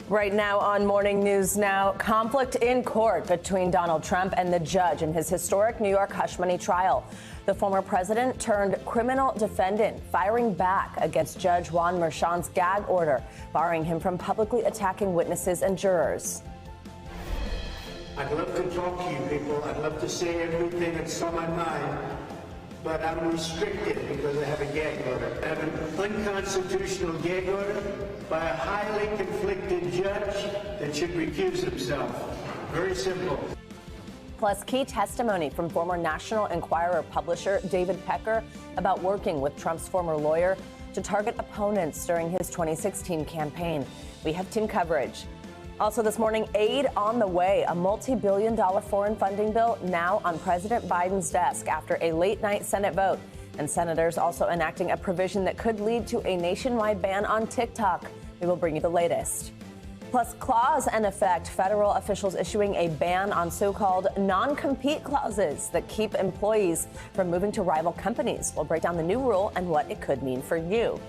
Right now on Morning News Now, conflict in court between Donald Trump and the judge in his historic New York hush money trial. The former president turned criminal defendant firing back against Judge Juan Merchan's gag order, barring him from publicly attacking witnesses and jurors. I'd love to talk to you people. I'd love to say everything that's on my mind, but I'm restricted because I have a gag order. I have an unconstitutional gag order by a highly conflicted judge that should recuse himself. Very simple. Plus, key testimony from former National Enquirer publisher David Pecker about working with Trump's former lawyer to target opponents during his 2016 campaign. We have team coverage. Also this morning, aid on the way, a multi-billion-dollar foreign funding bill now on President Biden's desk after a late-night Senate vote. And senators also enacting a provision that could lead to a nationwide ban on TikTok. We will bring you the latest. Plus, clause and effect, federal officials issuing a ban on so-called non-compete clauses that keep employees from moving to rival companies. We'll break down the new rule and what it could mean for you.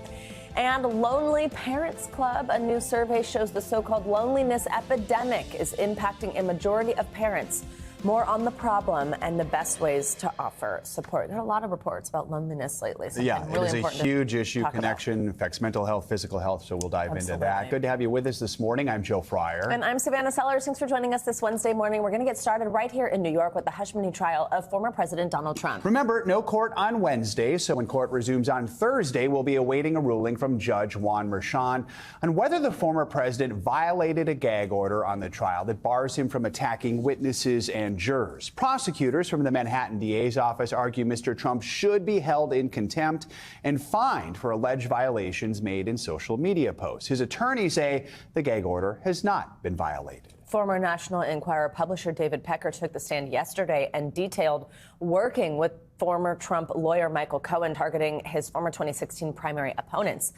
And Lonely Parents Club, a new survey shows the so-called loneliness epidemic is impacting a majority of parents. More on the problem and the best ways to offer support. There are a lot of reports about loneliness lately. Yeah, it is a huge issue. Connection affects mental health, physical health, so we'll dive into that. Good to have you with us this morning. I'm Joe Fryer. And I'm Savannah Sellers. Thanks for joining us this Wednesday morning. We're going to get started right here in New York with the hush money trial of former President Donald Trump. Remember, no court on Wednesday, so when court resumes on Thursday, we'll be awaiting a ruling from Judge Juan Merchan on whether the former president violated a gag order on the trial that bars him from attacking witnesses and jurors. Prosecutors from the Manhattan DA's office argue Mr. Trump should be held in contempt and fined for alleged violations made in social media posts. His attorneys say the gag order has not been violated. Former National Enquirer publisher David Pecker took the stand yesterday and detailed working with former Trump lawyer Michael Cohen targeting his former 2016 primary opponents.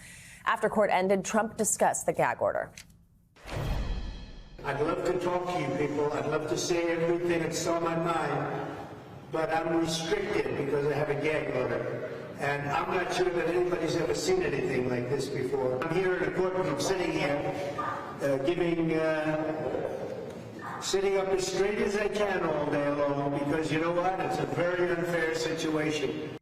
After court ended, Trump discussed the gag order. I'd love to talk to you people. I'd love to say everything that's on my mind, but I'm restricted because I have a gag order. And I'm not sure that anybody's ever seen anything like this before. I'm here in a courtroom, sitting here, sitting up as straight as I can all day long, because you know what? It's a very unfair situation.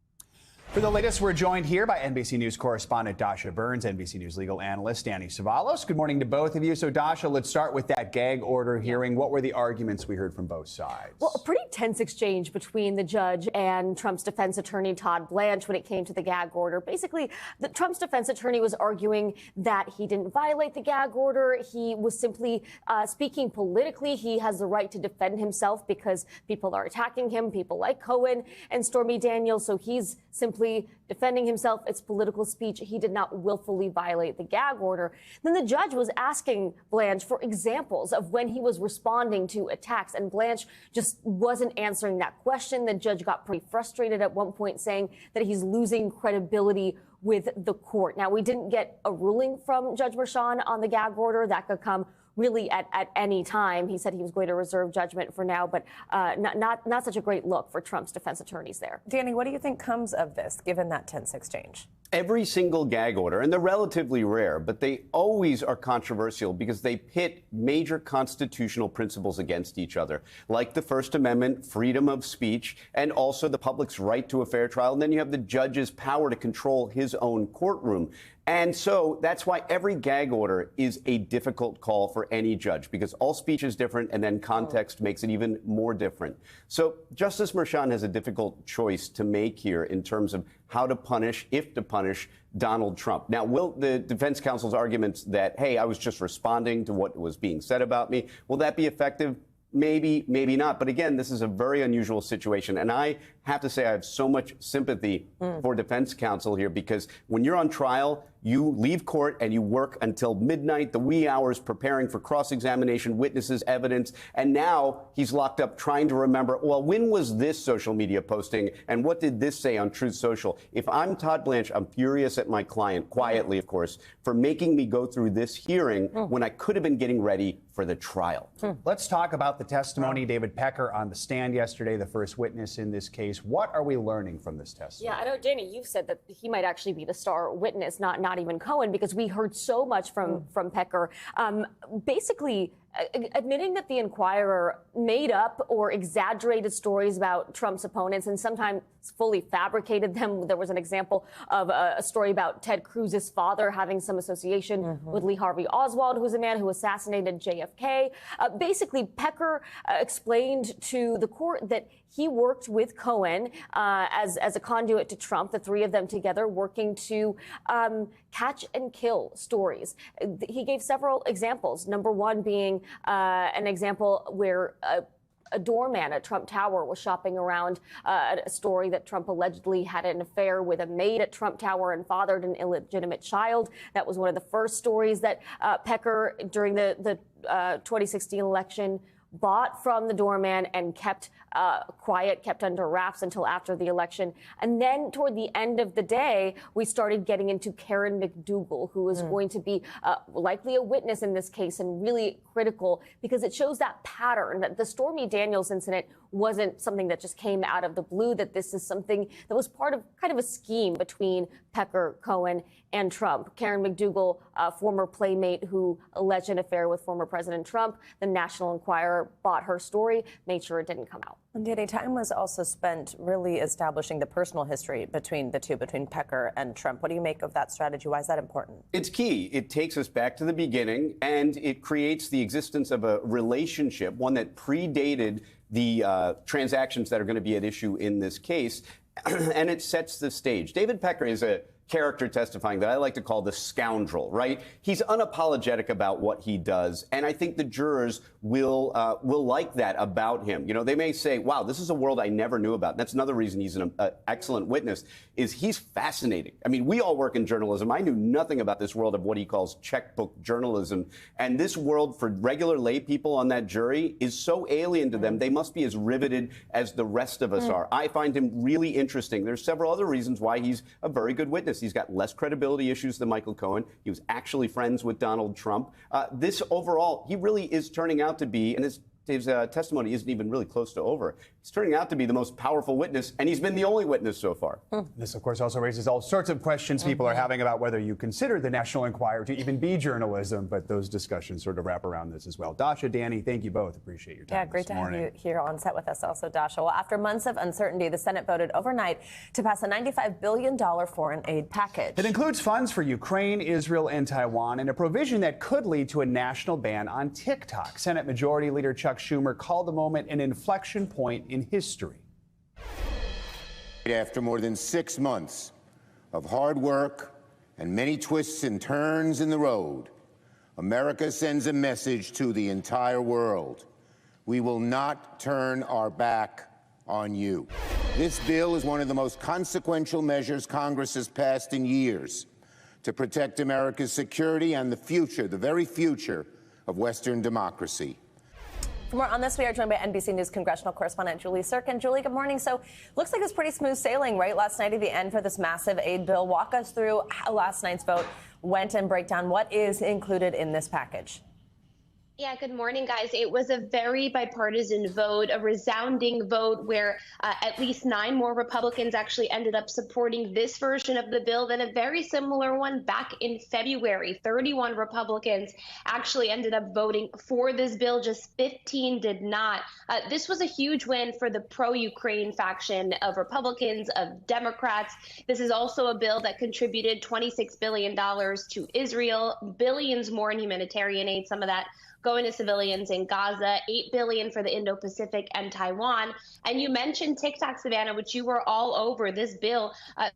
For the latest, we're joined here by NBC News correspondent Dasha Burns, NBC News legal analyst Danny Savalos. Good morning to both of you. So, Dasha, let's start with that gag order hearing. What were the arguments we heard from both sides? Well, a pretty tense exchange between the judge and Trump's defense attorney, Todd Blanche, when it came to the gag order. Basically, Trump's defense attorney was arguing that he didn't violate the gag order. He was simply speaking politically. He has the right to defend himself because people are attacking him, people like Cohen and Stormy Daniels. So he's simply defending himself. It's political speech. He did not willfully violate the gag order. Then the judge was asking Blanche for examples of when he was responding to attacks, and Blanche just wasn't answering that question. The judge got pretty frustrated at one point, saying that he's losing credibility with the court. Now, we didn't get a ruling from Judge Merchan on the gag order. That could come really at any time. He said he was going to reserve judgment for now, but not such a great look for Trump's defense attorneys there. Danny, what do you think comes of this, given that tense exchange? Every single gag order, and they're relatively rare, but they always are controversial because they pit major constitutional principles against each other, like the First Amendment, freedom of speech, and also the public's right to a fair trial. And then you have the judge's power to control his own courtroom. And so that's why every gag order is a difficult call for any judge, because all speech is different, and then context makes it even more different. So Justice Merchan has a difficult choice to make here in terms of how to punish, if to punish, Donald Trump. Now, will the defense counsel's arguments that, hey, I was just responding to what was being said about me, will that be effective? Maybe, maybe not. But again, this is a very unusual situation. And I have to say I have so much sympathy for defense counsel here, because when you're on trial, you leave court and you work until midnight, the wee hours, preparing for cross-examination, witnesses, evidence. And now he's locked up trying to remember, well, when was this social media posting and what did this say on Truth Social? If I'm Todd Blanche, I'm furious at my client, quietly, of course, for making me go through this hearing when I could have been getting ready for the trial. Let's talk about the testimony. David Pecker on the stand yesterday, the first witness in this case. What are we learning from this testimony? Yeah, I know, Danny, you've said that he might actually be the star witness, not not even Cohen, because we heard so much from Pecker, basically admitting that the Inquirer made up or exaggerated stories about Trump's opponents and sometimes fully fabricated them. There was an example of a story about Ted Cruz's father having some association with Lee Harvey Oswald, who's a man who assassinated JFK. Basically, Pecker explained to the court that he worked with Cohen as a conduit to Trump, the three of them together working to catch and kill stories. He gave several examples, number one being an example where a doorman at Trump Tower was shopping around a story that Trump allegedly had an affair with a maid at Trump Tower and fathered an illegitimate child. That was one of the first stories that Pecker, during the 2016 election, bought from the doorman and kept quiet, kept under wraps until after the election. And then toward the end of the day, we started getting into Karen McDougal, who is going to be likely a witness in this case and really critical because it shows that pattern that the Stormy Daniels incident wasn't something that just came out of the blue, that this is something that was part of kind of a scheme between Pecker, Cohen, and Trump. Karen McDougal, former playmate who alleged an affair with former President Trump. The National Enquirer bought her story, made sure it didn't come out. And time was also spent really establishing the personal history between the two, between Pecker and Trump. What do you make of that strategy? Why is that important? It's key. It takes us back to the beginning, and it creates the existence of a relationship, one that predated the transactions that are going to be at issue in this case, and it sets the stage. David Pecker is a character testifying that I like to call the scoundrel, right? He's unapologetic about what he does, and I think the jurors will like that about him. You know, they may say, wow, this is a world I never knew about. That's another reason he's an excellent witness, is he's fascinating. I mean, we all work in journalism. I knew nothing about this world of what he calls checkbook journalism, and this world for regular lay people on that jury is so alien to them, they must be as riveted as the rest of us are. I find him really interesting. There's several other reasons why he's a very good witness. He's got less credibility issues than Michael Cohen. He was actually friends with Donald Trump. This overall, he really is turning out to be, and his testimony isn't even really close to over. He's turning out to be the most powerful witness, and he's been the only witness so far. This, of course, also raises all sorts of questions people are having about whether you consider the National Enquirer to even be journalism, but those discussions sort of wrap around this as well. Dasha, Danny, thank you both. Appreciate your time. Yeah, great to have you here on set with us also, Dasha. Well, after months of uncertainty, the Senate voted overnight to pass a $95 billion foreign aid package. It includes funds for Ukraine, Israel, and Taiwan, and a provision that could lead to a national ban on TikTok. Senate Majority Leader Chuck Schumer called the moment an inflection point in history. After more than 6 months of hard work and many twists and turns in the road, America sends a message to the entire world. We will not turn our back on you. This bill is one of the most consequential measures Congress has passed in years to protect America's security and the future, the very future of Western democracy. For more on this, we are joined by NBC News congressional correspondent Julie Sirkin. Julie, good morning. So, looks like it's pretty smooth sailing, right? Last night at the end for this massive aid bill. Walk us through how last night's vote went and break down what is included in this package. Yeah, good morning, guys. It was a very bipartisan vote, a resounding vote where at least 9 more Republicans actually ended up supporting this version of the bill than a very similar one back in February. 31 Republicans actually ended up voting for this bill, just 15 did not. This was a huge win for the pro-Ukraine faction of Republicans, of Democrats. This is also a bill that contributed $26 billion to Israel, billions more in humanitarian aid, some of that going to civilians in Gaza, $8 billion for the Indo-Pacific and Taiwan. And you mentioned TikTok, Savannah, which you were all over. This bill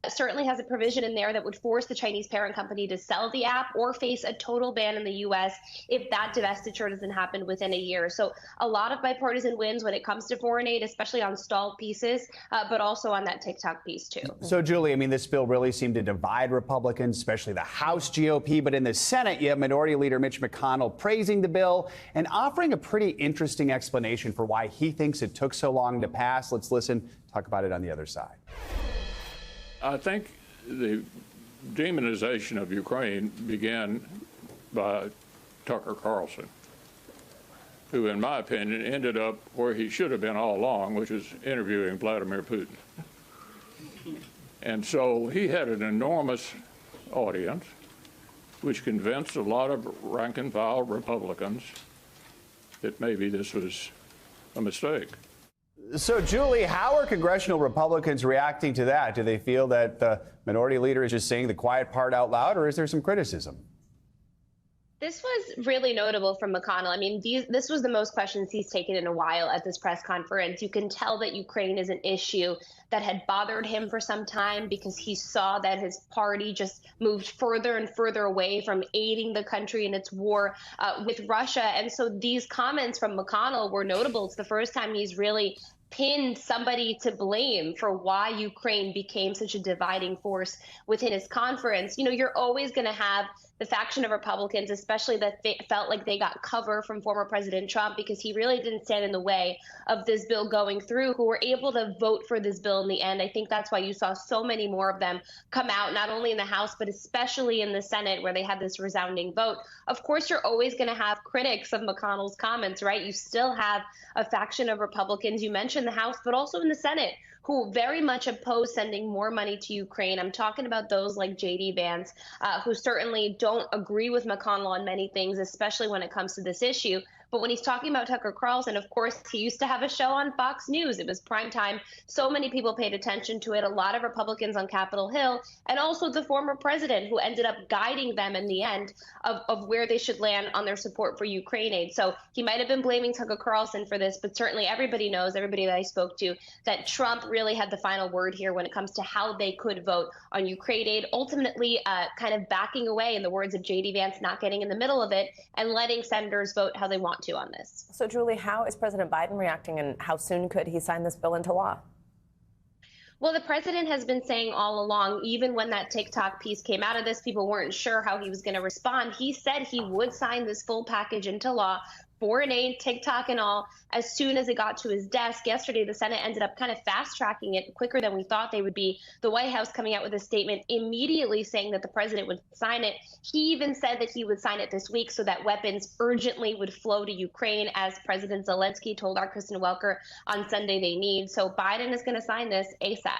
certainly has a provision in there that would force the Chinese parent company to sell the app or face a total ban in the U.S. if that divestiture doesn't happen within a year. So a lot of bipartisan wins when it comes to foreign aid, especially on stalled pieces, but also on that TikTok piece, too. So, Julie, I mean, this bill really seemed to divide Republicans, especially the House GOP. But in the Senate, you have Minority Leader Mitch McConnell praising the bill and offering a pretty interesting explanation for why he thinks it took so long to pass. Let's listen, talk about it on the other side. I think the demonization of Ukraine began by Tucker Carlson, who, in my opinion, ended up where he should have been all along, which is interviewing Vladimir Putin. And so he had an enormous audience. which convinced a lot of rank-and-file Republicans that maybe this was a mistake. So, Julie, how are congressional Republicans reacting to that? Do they feel that the minority leader is just saying the quiet part out loud, or is there some criticism? This was really notable from McConnell. I mean, this was the most questions he's taken in a while at this press conference. You can tell that Ukraine is an issue that had bothered him for some time because he saw that his party just moved further and further away from aiding the country in its war with Russia. And so these comments from McConnell were notable. It's the first time he's really pinned somebody to blame for why Ukraine became such a dividing force within his conference. You know, you're always going to have the faction of Republicans, especially that they felt like they got cover from former President Trump because he really didn't stand in the way of this bill going through, who were able to vote for this bill in the end. I think that's why you saw so many more of them come out, not only in the House, but especially in the Senate, where they had this resounding vote. Of course, you're always going to have critics of McConnell's comments, right? You still have a faction of Republicans, you mentioned the House, but also in the Senate, who very much oppose sending more money to Ukraine. I'm talking about those like J.D. Vance, who certainly don't agree with McConnell on many things, especially when it comes to this issue. But when he's talking about Tucker Carlson, of course, he used to have a show on Fox News. It was prime time. So many people paid attention to it, a lot of Republicans on Capitol Hill, and also the former president, who ended up guiding them in the end of where they should land on their support for Ukraine aid. So he might have been blaming Tucker Carlson for this, but certainly everybody knows, everybody that I spoke to, that Trump really had the final word here when it comes to how they could vote on Ukraine aid, ultimately kind of backing away, in the words of J.D. Vance, not getting in the middle of it and letting senators vote how they want to on this. So, Julie, how is President Biden reacting, and how soon could he sign this bill into law? Well, the president has been saying all along, even when that TikTok piece came out of this, people weren't sure how he was going to respond. He said he would sign this full package into law, foreign aid, TikTok and all, as soon as it got to his desk. Yesterday, the Senate ended up kind of fast-tracking it quicker than we thought they would be. The White House coming out with a statement immediately saying that the president would sign it. He even said that he would sign it this week so that weapons urgently would flow to Ukraine, as President Zelensky told our Kristen Welker on Sunday they need. So Biden is going to sign this ASAP.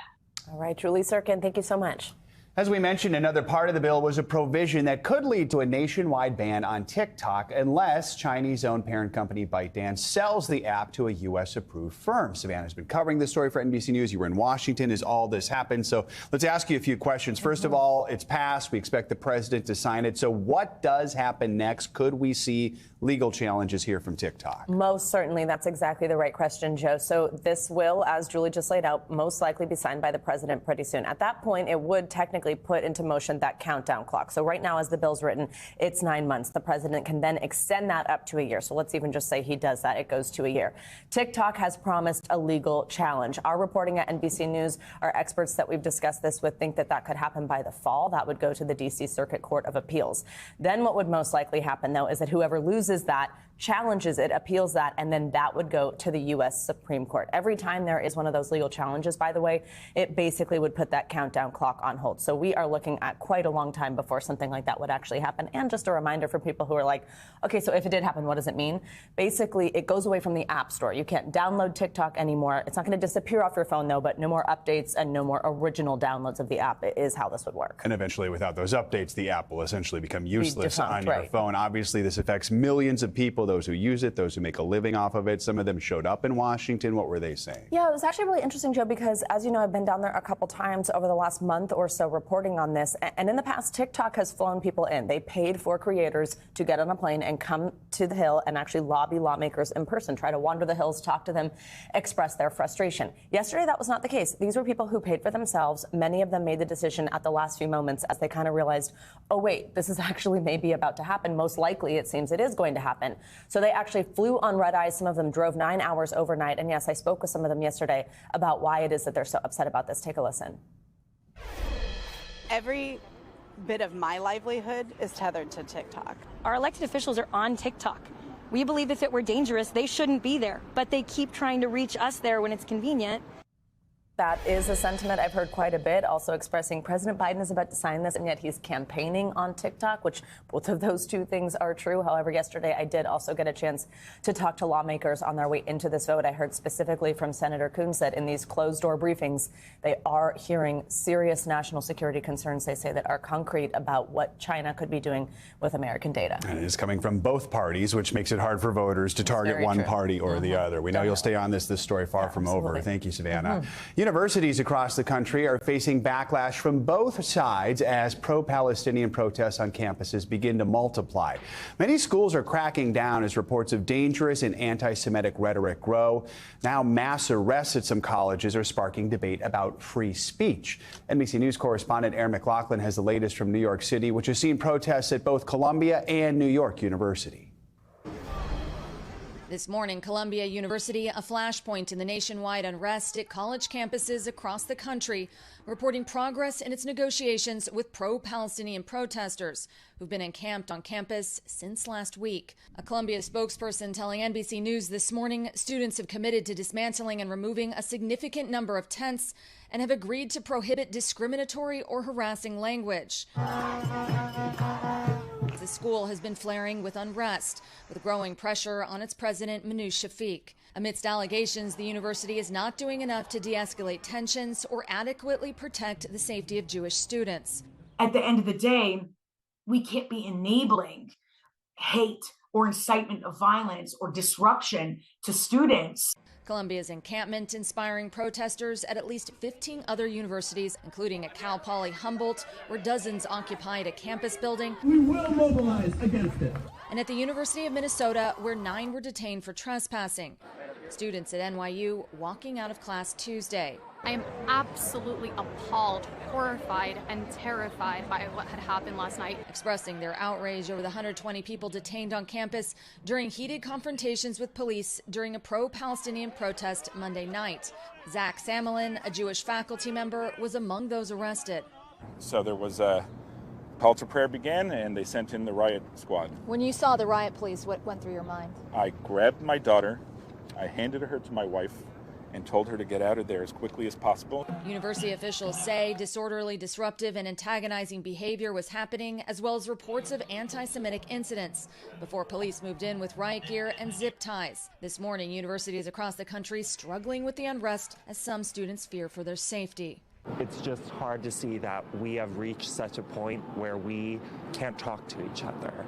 All right, Julie Sirkin, thank you so much. As we mentioned, another part of the bill was a provision that could lead to a nationwide ban on TikTok unless Chinese-owned parent company ByteDance sells the app to a U.S.-approved firm. Savannah's been covering this story for NBC News. You were in Washington as all this happened. So let's ask you a few questions. First of all, it's passed. We expect the president to sign it. So what does happen next? Could we see legal challenges here from TikTok? Most certainly. That's exactly the right question, Joe. So this will, as Julie just laid out, most likely be signed by the president pretty soon. At that point, it would technically put into motion that countdown clock. So right now, as the bill's written, it's 9 months. The president can then extend that up to a year. So let's even just say he does that. It goes to a year. TikTok has promised a legal challenge. Our reporting at NBC News, our experts that we've discussed this with, think that that could happen by the fall. That would go to the D.C. Circuit Court of Appeals. Then what would most likely happen, though, is that whoever loses that challenges it, appeals that, and then that would go to the U.S. Supreme Court. Every time there is one of those legal challenges, by the way, it basically would put that countdown clock on hold. So we are looking at quite a long time before something like that would actually happen. And just a reminder for people who are like, okay, so if it did happen, what does it mean? Basically, it goes away from the App Store. You can't download TikTok anymore. It's not going to disappear off your phone, though, but no more updates and no more original downloads of the app is how this would work. And eventually, without those updates, the app will essentially become useless on your right. phone. Obviously, this affects millions of people, those who use it, those who make a living off of it. Some of them showed up in Washington. What were they saying? Yeah, it was actually really interesting, Joe, because as you know, I've been down there a couple times over the last month or so reporting on this. And in the past, TikTok has flown people in. They paid for creators to get on a plane and come to the Hill and actually lobby lawmakers in person, try to wander the hills, talk to them, express their frustration. Yesterday, that was not the case. These were people who paid for themselves. Many of them made the decision at the last few moments as they kind of realized, oh, wait, this is actually maybe about to happen. Most likely, it seems it is going to happen. So they actually flew on red eyes. Some of them drove 9 hours overnight. And yes, I spoke with some of them yesterday about why it is that they're so upset about this. Take a listen. Every bit of my livelihood is tethered to TikTok. Our elected officials are on TikTok. We believe if it were dangerous, they shouldn't be there, but they keep trying to reach us there when it's convenient. That is a sentiment I've heard quite a bit, also expressing President Biden is about to sign this, and yet he's campaigning on TikTok, which both of those two things are true. However, yesterday I did also get a chance to talk to lawmakers on their way into this vote. I heard specifically from Senator Coons that in these closed-door briefings, they are hearing serious national security concerns, they say, that are concrete about what China could be doing with American data. And it is coming from both parties, which makes it hard for voters to target one party or the other. We know you'll stay on this story far from over. Thank you, Savannah. Universities across the country are facing backlash from both sides as pro-Palestinian protests on campuses begin to multiply. Many schools are cracking down as reports of dangerous and anti-Semitic rhetoric grow. Now mass arrests at some colleges are sparking debate about free speech. NBC News correspondent Aaron McLaughlin has the latest from New York City, which has seen protests at both Columbia and New York University. This morning, Columbia University, a flashpoint in the nationwide unrest at college campuses across the country, reporting progress in its negotiations with pro-Palestinian protesters who've been encamped on campus since last week. A Columbia spokesperson telling NBC News this morning students have committed to dismantling and removing a significant number of tents and have agreed to prohibit discriminatory or harassing language. The school has been flaring with unrest, with growing pressure on its president, Manoush Shafiq. Amidst allegations, the university is not doing enough to de-escalate tensions or adequately protect the safety of Jewish students. At the end of the day, we can't be enabling hate or incitement of violence or disruption to students. Columbia's encampment inspiring protesters at least 15 other universities, including at Cal Poly Humboldt, where dozens occupied a campus building. We will mobilize against it. And at the University of Minnesota, where 9 were detained for trespassing. Students at NYU walking out of class Tuesday. I am absolutely appalled, horrified, and terrified by what had happened last night. Expressing their outrage over the 120 people detained on campus during heated confrontations with police during a pro-Palestinian protest Monday night. Zach Samelin, a Jewish faculty member, was among those arrested. So there was a call to prayer began, and they sent in the riot squad. When you saw the riot police, what went through your mind? I grabbed my daughter, I handed her to my wife, and told her to get out of there as quickly as possible. University officials say disorderly, disruptive, and antagonizing behavior was happening, as well as reports of anti-Semitic incidents, before police moved in with riot gear and zip ties. This morning, universities across the country struggling with the unrest as some students fear for their safety. It's just hard to see that we have reached such a point where we can't talk to each other.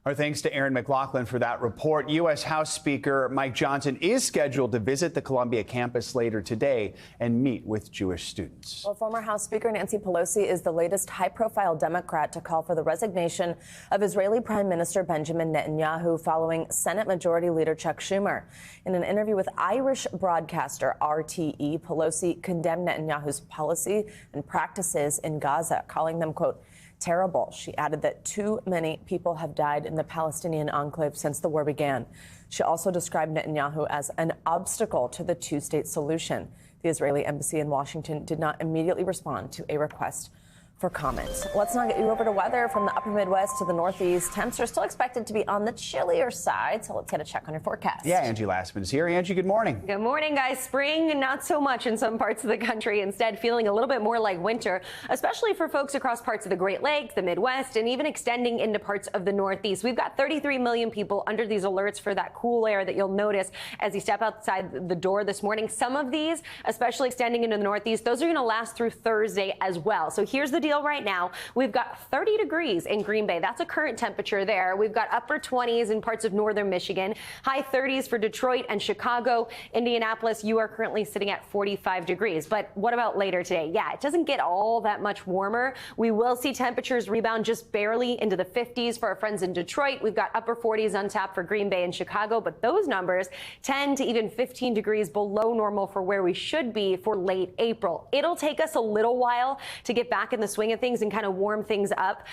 Our thanks to Aaron McLaughlin for that report. U.S. House Speaker Mike Johnson is scheduled to visit the Columbia campus later today and meet with Jewish students. Well, former House Speaker Nancy Pelosi is the latest high-profile Democrat to call for the resignation of Israeli Prime Minister Benjamin Netanyahu following Senate Majority Leader Chuck Schumer. In an interview with Irish broadcaster RTE, Pelosi condemned Netanyahu's policy and practices in Gaza, calling them, quote, terrible. She added that too many people have died in the Palestinian enclave since the war began. She also described Netanyahu as an obstacle to the two-state solution. The Israeli embassy in Washington did not immediately respond to a request for comments. Let's now get you over to weather from the upper Midwest to the Northeast. Temps are still expected to be on the chillier side, so let's get a check on your forecast. Yeah, Angie Lastman is here. Angie, good morning. Good morning, guys. Spring, not so much in some parts of the country. Instead, feeling a little bit more like winter, especially for folks across parts of the Great Lakes, the Midwest, and even extending into parts of the Northeast. We've got 33 million people under these alerts for that cool air that you'll notice as you step outside the door this morning. Some of these, especially extending into the Northeast, those are going to last through Thursday as well. So here's the deal right now. We've got 30 degrees in Green Bay. That's a current temperature there. We've got upper 20s in parts of northern Michigan, high 30s for Detroit and Chicago. Indianapolis, you are currently sitting at 45 degrees. But what about later today? Yeah, it doesn't get all that much warmer. We will see temperatures rebound just barely into the 50s for our friends in Detroit. We've got upper 40s on tap for Green Bay and Chicago, but those numbers 10 to even 15 degrees below normal for where we should be for late April. It'll take us a little while to get back in the swing of things and kind of warm things up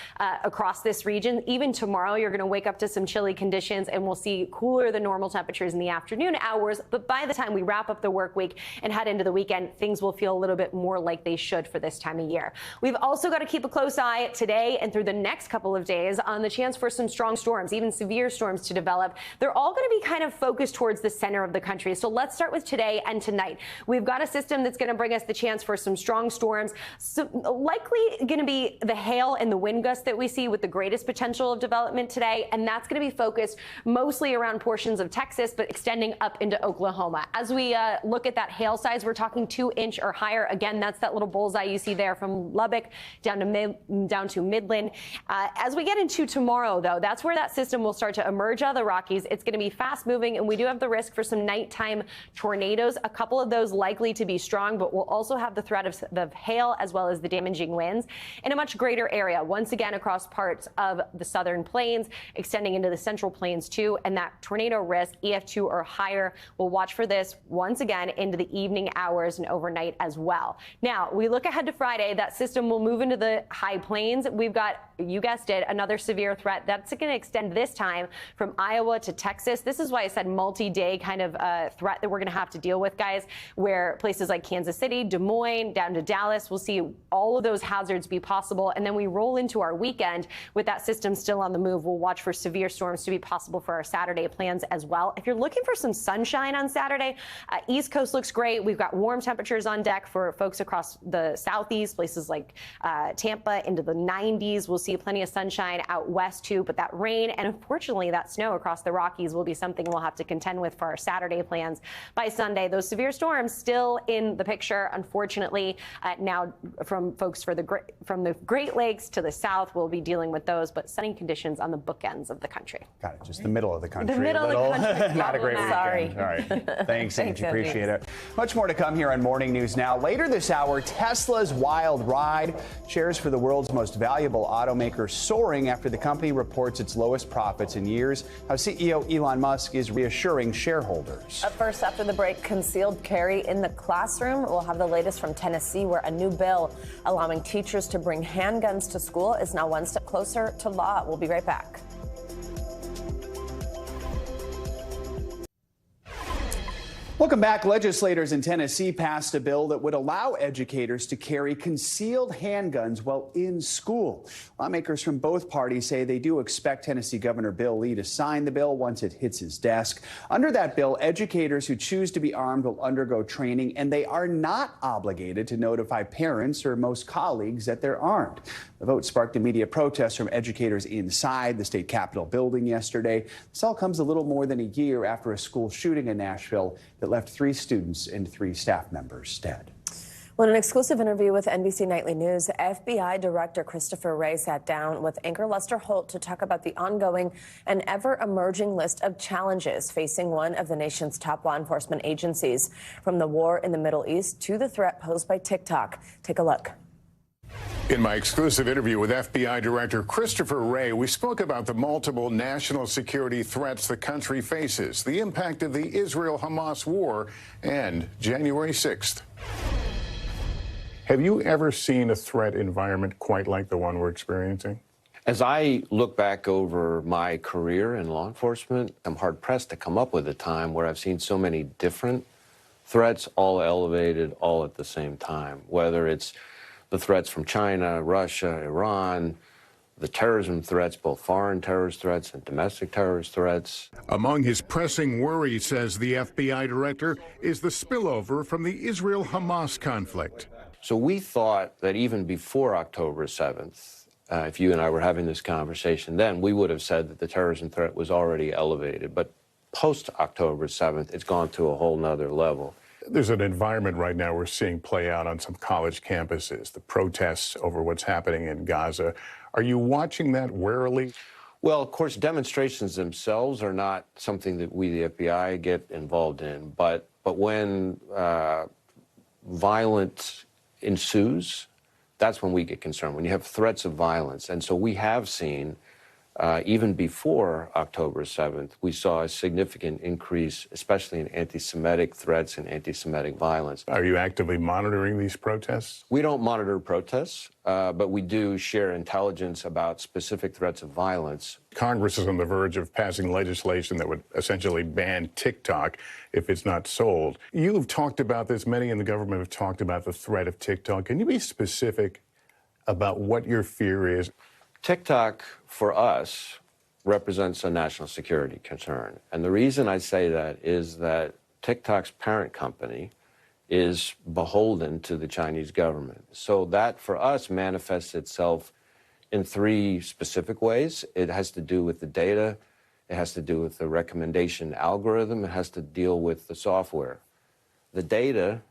across this region. Even tomorrow, you're going to wake up to some chilly conditions, and we'll see cooler than normal temperatures in the afternoon hours. But by the time we wrap up the work week and head into the weekend, things will feel a little bit more like they should for this time of year. We've also got to keep a close eye today and through the next couple of days on the chance for some strong storms, even severe storms to develop. They're all going to be kind of focused towards the center of the country. So let's start with today and tonight. We've got a system that's going to bring us the chance for some strong storms. So likely going to be the hail and the wind gusts that we see with the greatest potential of development today. And that's going to be focused mostly around portions of Texas, but extending up into Oklahoma. As we look at that hail size, we're talking 2-inch or higher. Again, that's that little bullseye you see there from Lubbock down to Midland. As we get into tomorrow, though, that's where that system will start to emerge out of the Rockies. It's going to be fast moving, and we do have the risk for some nighttime tornadoes. A couple of those likely to be strong, but we'll also have the threat of hail as well as the damaging winds in a much greater area. Once again, across parts of the southern plains, extending into the central plains too, and that tornado risk, EF2 or higher. We'll watch for this once again into the evening hours and overnight as well. Now, we look ahead to Friday. That system will move into the high plains. We've got, you guessed it, another severe threat. That's going to extend this time from Iowa to Texas. This is why I said multi-day kind of threat that we're going to have to deal with, guys, where places like Kansas City, Des Moines, down to Dallas, we'll see all of those hazards be possible. And then we roll into our weekend with that system still on the move. We'll watch for severe storms to be possible for our Saturday plans as well. If you're looking for some sunshine on Saturday, East Coast looks great. We've got warm temperatures on deck for folks across the southeast, places like Tampa into the 90s. We'll see plenty of sunshine out west too, but that rain and unfortunately that snow across the Rockies will be something we'll have to contend with for our Saturday plans. By Sunday, those severe storms still in the picture, unfortunately. Now from folks from the Great Lakes to the south, we'll be dealing with those, but sunny conditions on the bookends of the country. Got it. Just the middle of the country. The middle of the country. Not a great weekend. Sorry. All right. Thanks, Angie. Appreciate it. Much more to come here on Morning News Now. Later this hour, Tesla's wild ride. Shares for the world's most valuable automaker soaring after the company reports its lowest profits in years. How CEO Elon Musk is reassuring shareholders. Up first, after the break, concealed carry in the classroom. We'll have the latest from Tennessee, where a new bill allowing teachers to bring handguns to school is now one step closer to law. We'll be right back. Welcome back. Legislators in Tennessee passed a bill that would allow educators to carry concealed handguns while in school. Lawmakers from both parties say they do expect Tennessee Governor Bill Lee to sign the bill once it hits his desk. Under that bill, educators who choose to be armed will undergo training, and they are not obligated to notify parents or most colleagues that they're armed. The vote sparked immediate protests from educators inside the state capitol building yesterday. This all comes a little more than a year after a school shooting in Nashville that left 3 students and 3 staff members dead. Well, in an exclusive interview with NBC Nightly News, FBI Director Christopher Wray sat down with anchor Lester Holt to talk about the ongoing and ever-emerging list of challenges facing one of the nation's top law enforcement agencies, from the war in the Middle East to the threat posed by TikTok. Take a look. In my exclusive interview with FBI Director Christopher Wray, we spoke about the multiple national security threats the country faces, the impact of the Israel-Hamas war, and January 6th. Have you ever seen a threat environment quite like the one we're experiencing? As I look back over my career in law enforcement, I'm hard-pressed to come up with a time where I've seen so many different threats, all elevated, all at the same time, whether it's the threats from China, Russia, Iran, the terrorism threats, both foreign terrorist threats and domestic terrorist threats. Among his pressing worries, says the FBI director, is the spillover from the Israel-Hamas conflict. So we thought that even before October 7th, if you and I were having this conversation then, we would have said that the terrorism threat was already elevated. But post-October 7th, it's gone to a whole nother level. There's an environment right now we're seeing play out on some college campuses, the protests over what's happening in Gaza. Are you watching that warily? Well, of course, demonstrations themselves are not something that we, the FBI, get involved in. But when violence ensues, that's when we get concerned, when you have threats of violence. And so we have seen even before October 7th, we saw a significant increase, especially in anti-Semitic threats and anti-Semitic violence. Are you actively monitoring these protests? We don't monitor protests, but we do share intelligence about specific threats of violence. Congress is on the verge of passing legislation that would essentially ban TikTok if it's not sold. You've talked about this. Many in the government have talked about the threat of TikTok. Can you be specific about what your fear is? TikTok, for us, represents a national security concern. And the reason I say that is that TikTok's parent company is beholden to the Chinese government. So that, for us, manifests itself in three specific ways. It has to do with the data, it has to do with the recommendation algorithm, it has to deal with the software. The data,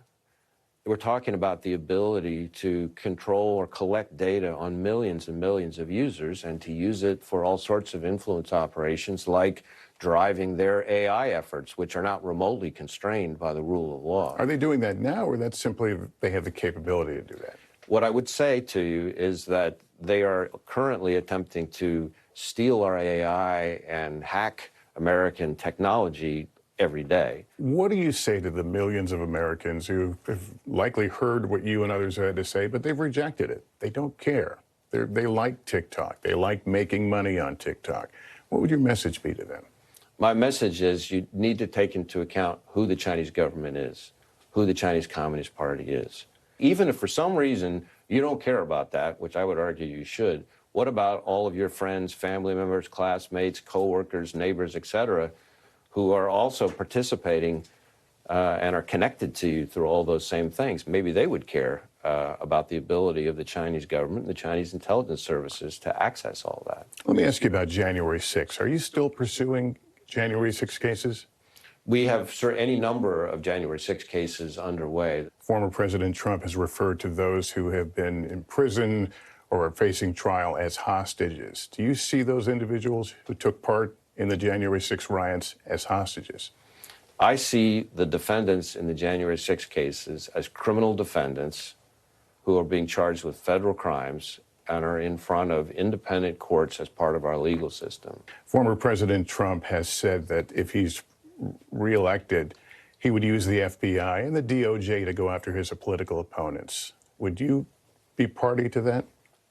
we're talking about the ability to control or collect data on millions and millions of users and to use it for all sorts of influence operations like driving their AI efforts, which are not remotely constrained by the rule of law. Are they doing that now, or that's simply they have the capability to do that? What I would say to you is that they are currently attempting to steal our AI and hack American technology every day. What do you say to the millions of Americans who have likely heard what you and others had to say, but they've rejected it? They don't care. They like TikTok. They like making money on TikTok. What would your message be to them? My message is you need to take into account who the Chinese government is, who the Chinese Communist Party is. Even if for some reason you don't care about that, which I would argue you should, what about all of your friends, family members, classmates, coworkers, neighbors, etc., who are also participating and are connected to you through all those same things? Maybe they would care about the ability of the Chinese government and the Chinese intelligence services to access all that. Let me ask you about January 6th. Are you still pursuing January 6 cases? We have any number of January 6 cases underway. Former President Trump has referred to those who have been in prison or are facing trial as hostages. Do you see those individuals who took part in the January 6 riots as hostages? I see the defendants in the January 6 cases as criminal defendants who are being charged with federal crimes and are in front of independent courts as part of our legal system. Former President Trump has said that if he's reelected, he would use the FBI and the DOJ to go after his political opponents. Would you be party to that?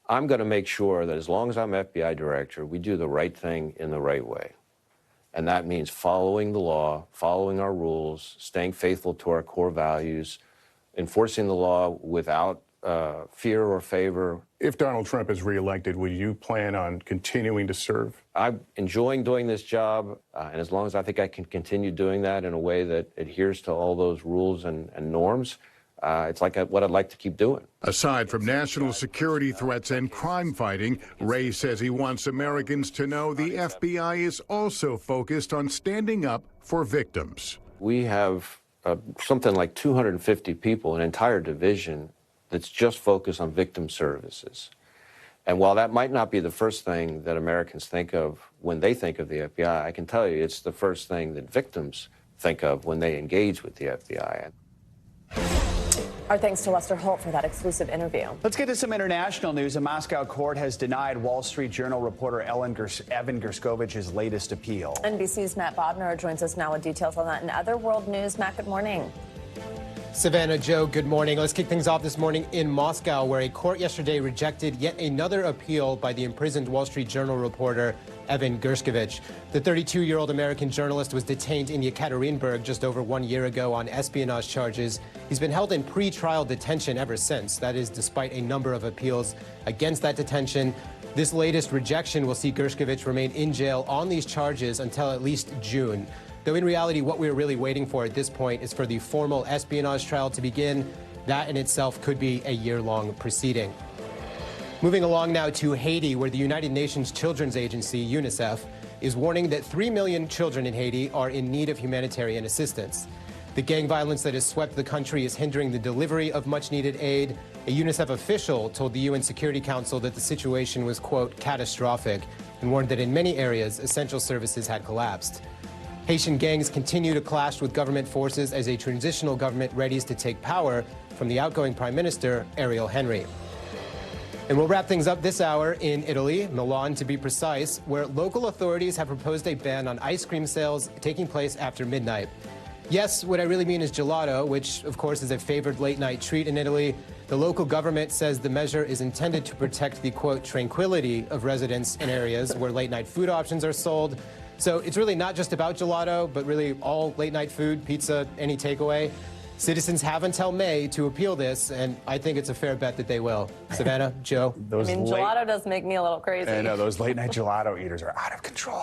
I'm going to make sure that as long as I'm FBI director, we do the right thing in the right way. And that means following the law, following our rules, staying faithful to our core values, enforcing the law without fear or favor. If Donald Trump is reelected, will you plan on continuing to serve? I'm enjoying doing this job, and as long as I think I can continue doing that in a way that adheres to all those rules and norms, it's like what I'd like to keep doing. Aside from national security threats and crime fighting, Ray says he wants Americans to know the FBI is also focused on standing up for victims. We have something like 250 people, an entire division that's just focused on victim services. And while that might not be the first thing that Americans think of when they think of the FBI, I can tell you it's the first thing that victims think of when they engage with the FBI. Our thanks to Lester Holt for that exclusive interview. Let's get to some international news. A Moscow court has denied Wall Street Journal reporter Evan Gershovich's latest appeal. NBC's Matt Bodnar joins us now with details on that and other world news. Matt, good morning. Savannah, Joe, good morning. Let's kick things off this morning in Moscow, where a court yesterday rejected yet another appeal by the imprisoned Wall Street Journal reporter Evan Gershovich. The 32-year-old American journalist was detained in Yekaterinburg just over 1 year ago on espionage charges. He's been held in pre-trial detention ever since. That is, despite a number of appeals against that detention. This latest rejection will see Gershovich remain in jail on these charges until at least June. Though in reality, what we're really waiting for at this point is for the formal espionage trial to begin. That in itself could be a year-long proceeding. Moving along now to Haiti, where the United Nations Children's Agency, UNICEF, is warning that 3 million children in Haiti are in need of humanitarian assistance. The gang violence that has swept the country is hindering the delivery of much-needed aid. A UNICEF official told the UN Security Council that the situation was, quote, catastrophic, and warned that in many areas, essential services had collapsed. Haitian gangs continue to clash with government forces as a transitional government readies to take power from the outgoing Prime Minister, Ariel Henry. And we'll wrap things up this hour in Italy, Milan to be precise, where local authorities have proposed a ban on ice cream sales taking place after midnight. Yes, what I really mean is gelato, which of course is a favored late-night treat in Italy. The local government says the measure is intended to protect the, quote, tranquility of residents in areas where late-night food options are sold. So it's really not just about gelato, but really all late-night food, pizza, any takeaway. Citizens have until May to appeal this, and I think it's a fair bet that they will. Savannah, Joe? Gelato does make me a little crazy. I know, those late-night gelato eaters are out of control.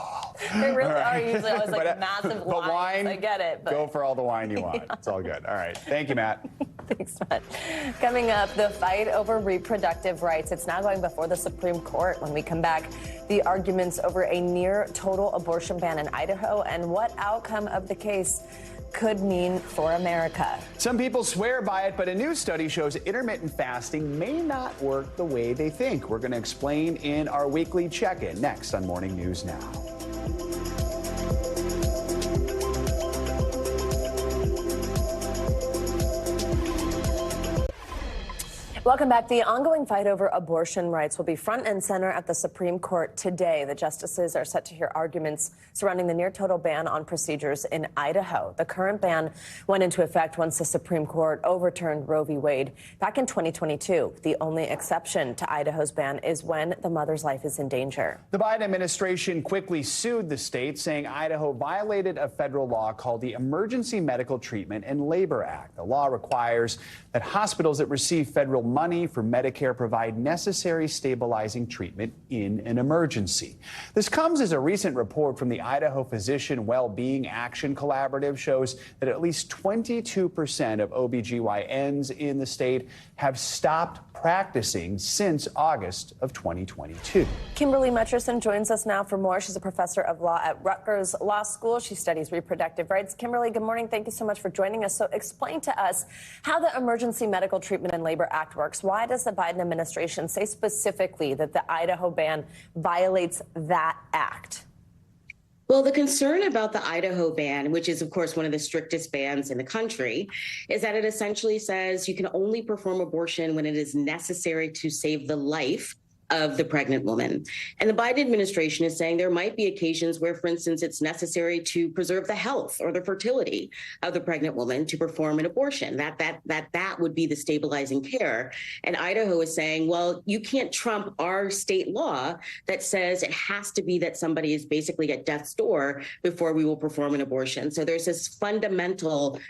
They really are usually always like massive But wine. I get it. But go for all the wine you want. It's all good. All right. Thank you, Matt. Thanks, Matt. Coming up, the fight over reproductive rights. It's now going before the Supreme Court. When we come back, the arguments over a near-total abortion ban in Idaho and what outcome of the case could mean for America. Some people swear by it, but a new study shows intermittent fasting may not work the way they think. We're going to explain in our weekly check-in next on Morning News Now. Welcome back. The ongoing fight over abortion rights will be front and center at the Supreme Court today. The justices are set to hear arguments surrounding the near-total ban on procedures in Idaho. The current ban went into effect once the Supreme Court overturned Roe v. Wade back in 2022. The only exception to Idaho's ban is when the mother's life is in danger. The Biden administration quickly sued the state, saying Idaho violated a federal law called the Emergency Medical Treatment and Labor Act. The law requires that hospitals that receive federal money for Medicare provide necessary stabilizing treatment in an emergency. This comes as a recent report from the Idaho Physician Well-Being Action Collaborative shows that at least 22% of OBGYNs in the state have stopped practicing since August of 2022. Kimberly Metcherson joins us now for more. She's a professor of law at Rutgers Law School. She studies reproductive rights. Kimberly, good morning. Thank you so much for joining us. So explain to us how the Emergency Medical Treatment and Labor Act works. Why does the Biden administration say specifically that the Idaho ban violates that act? Well, the concern about the Idaho ban, which is, of course, one of the strictest bans in the country, is that it essentially says you can only perform abortion when it is necessary to save the life of the pregnant woman. And the Biden administration is saying there might be occasions where, for instance, it's necessary to preserve the health or the fertility of the pregnant woman to perform an abortion. That would be the stabilizing care. And Idaho is saying, well, you can't trump our state law that says it has to be that somebody is basically at death's door before we will perform an abortion. So there's this fundamental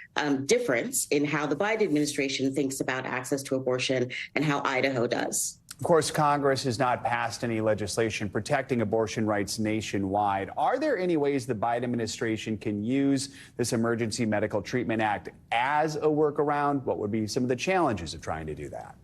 difference in how the Biden administration thinks about access to abortion and how Idaho does. Of course, Congress has not passed any legislation protecting abortion rights nationwide. Are there any ways the Biden administration can use this Emergency Medical Treatment Act as a workaround? What would be some of the challenges of trying to do that?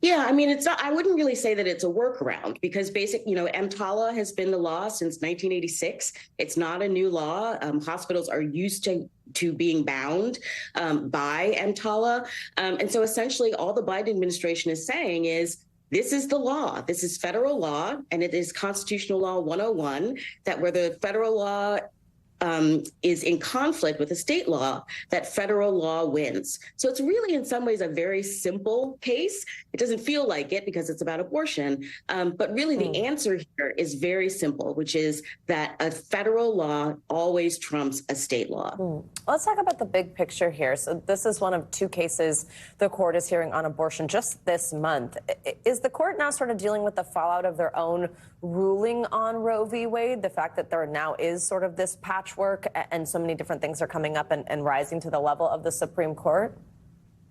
Yeah, I mean, it's not, I wouldn't really say that it's a workaround because EMTALA has been the law since 1986. It's not a new law. Hospitals are used to being bound by EMTALA. And so essentially all the Biden administration is saying is, this is the law. This is federal law, and it is Constitutional Law 101, that where the federal law is in conflict with a state law, that federal law wins. So it's really, in some ways, a very simple case. It doesn't feel like it because it's about abortion. But really, the answer here is very simple, which is that a federal law always trumps a state law. Let's talk about the big picture here. So this is one of two cases the court is hearing on abortion just this month. Is the court now sort of dealing with the fallout of their own ruling on Roe v. Wade, the fact that there now is sort of this patchwork and so many different things are coming up and rising to the level of the Supreme Court?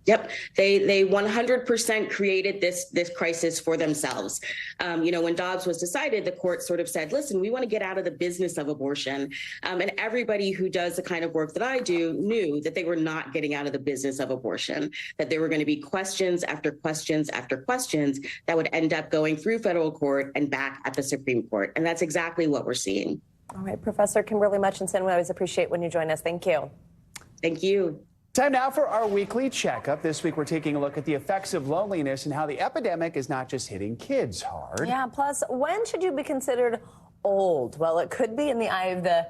Yep, they 100% created this crisis for themselves. When Dobbs was decided, the court sort of said, listen, we want to get out of the business of abortion. And everybody who does the kind of work that I do knew that they were not getting out of the business of abortion, that there were going to be questions after questions after questions that would end up going through federal court and back at the Supreme Court. And that's exactly what we're seeing. All right, Professor Kimberly Metcherson, we always appreciate when you join us. Thank you. Thank you. Time now for our weekly checkup. This week, we're taking a look at the effects of loneliness and how the epidemic is not just hitting kids hard. Yeah, plus, when should you be considered old? Well, it could be in the eye of the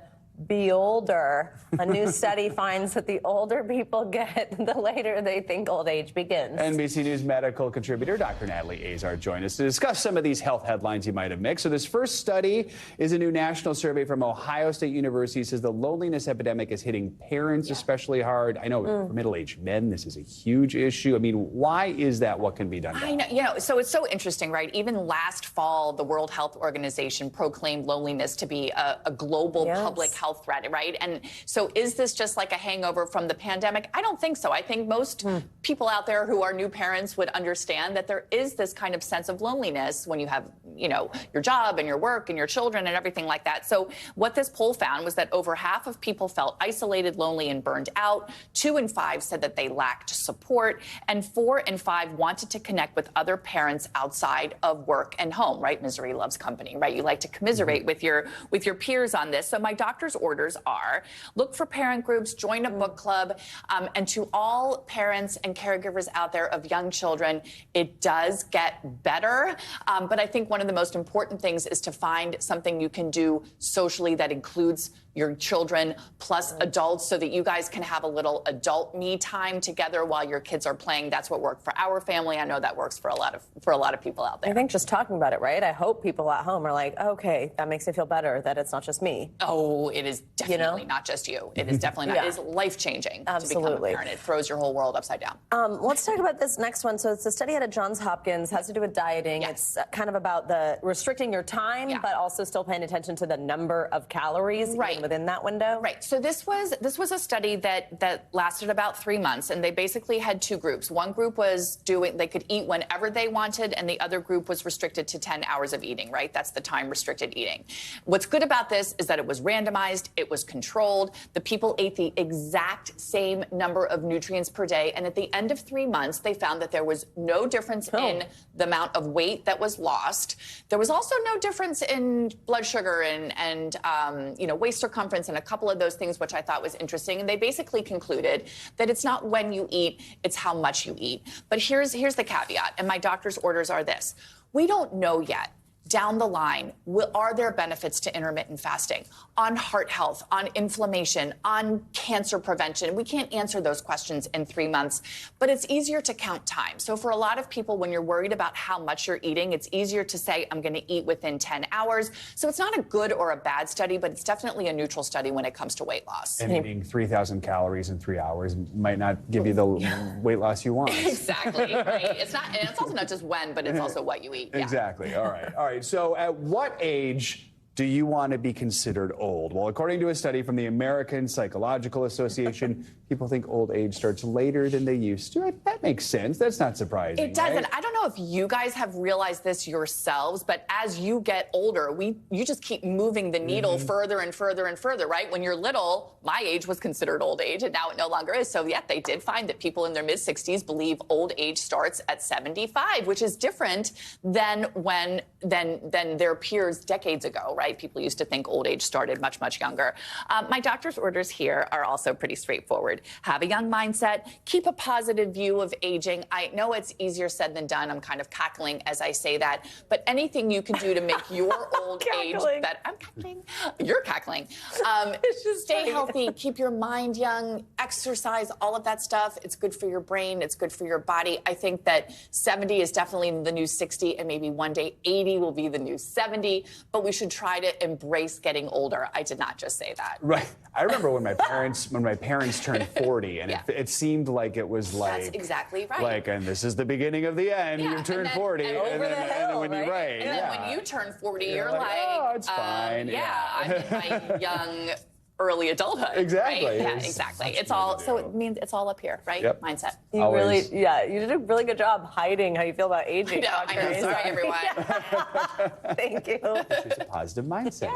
be older. A new study finds that the older people get, the later they think old age begins. NBC News medical contributor Dr. Natalie Azar joined us to discuss some of these health headlines you might have mixed. So this first study is a new national survey from Ohio State University. It says the loneliness epidemic is hitting parents especially hard. I know for middle-aged men, this is a huge issue. I mean, why is that? What can be done? I know, so it's so interesting, right? Even last fall, the World Health Organization proclaimed loneliness to be a global public health threat, right? And so is this just like a hangover from the pandemic? I don't think so. I think most people out there who are new parents would understand that there is this kind of sense of loneliness when you have, your job and your work and your children and everything like that. So what this poll found was that over half of people felt isolated, lonely, and burned out. 2 in 5 said that they lacked support, and 4 in 5 wanted to connect with other parents outside of work and home, right? Misery loves company, right? You like to commiserate with your peers on this. So my doctor's orders are look for parent groups, join a book club, and to all parents and caregivers out there of young children, it does get better. But I think one of the most important things is to find something you can do socially that includes your children plus adults so that you guys can have a little adult me time together while your kids are playing. That's what worked for our family. I know that works for a lot of people out there. I think just talking about it, right? I hope people at home are like, okay, that makes me feel better that it's not just me. Oh, it is definitely not just you. It is definitely not. It is life-changing to become a parent. It throws your whole world upside down. Let's talk about this next one. So it's a study out of Johns Hopkins, has to do with dieting. It's kind of about the restricting your time, but also still paying attention to the number of calories within that window. Right. So this was a study that lasted about 3 months, and they basically had 2 groups. One group was they could eat whenever they wanted, and the other group was restricted to 10 hours of eating, right? That's the time restricted eating. What's good about this is that it was randomized, it was controlled. The people ate the exact same number of nutrients per day, and at the end of 3 months, they found that there was no difference in the amount of weight that was lost. There was also no difference in blood sugar and waist circumference and a couple of those things, which I thought was interesting. And they basically concluded that it's not when you eat, it's how much you eat. But here's the caveat, and my doctor's orders are this. We don't know yet. Down the line, are there benefits to intermittent fasting on heart health, on inflammation, on cancer prevention? We can't answer those questions in 3 months, but it's easier to count time. So for a lot of people, when you're worried about how much you're eating, it's easier to say, I'm going to eat within 10 hours. So it's not a good or a bad study, but it's definitely a neutral study when it comes to weight loss. And eating 3,000 calories in 3 hours might not give you the weight loss you want. Exactly, right? It's also not just when, but it's also what you eat. Yeah. Exactly. All right. So at what age do you want to be considered old? Well, according to a study from the American Psychological Association, people think old age starts later than they used to. That makes sense. That's not surprising. It doesn't. Right? I don't know if you guys have realized this yourselves, but as you get older, you just keep moving the needle further and further and further, right? When you're little, my age was considered old age, and now it no longer is. So, yeah, they did find that people in their mid-60s believe old age starts at 75, which is different than their peers decades ago, right? People used to think old age started much, much younger. My doctor's orders here are also pretty straightforward. Have a young mindset. Keep a positive view of aging. I know it's easier said than done. I'm kind of cackling as I say that. But anything you can do to make your old age better. I'm cackling. You're cackling. Stay healthy. Keep your mind young. Exercise, all of that stuff. It's good for your brain. It's good for your body. I think that 70 is definitely the new 60, and maybe one day 80 will be the new 70. But we should try to embrace getting older. I did not just say that. Right. I remember when my parents turned 40, and it seemed like it was like that's exactly right. And this is the beginning of the end. You turned 40, and then when when you turn 40, you're like, oh, it's fine. I'm in my young early adulthood. Exactly. Right? Yeah, exactly. It's all so it means it's all up here, right? Yep. Mindset. You did a really good job hiding how you feel about aging. I know. Sorry, everyone. Thank you. She's a positive mindset,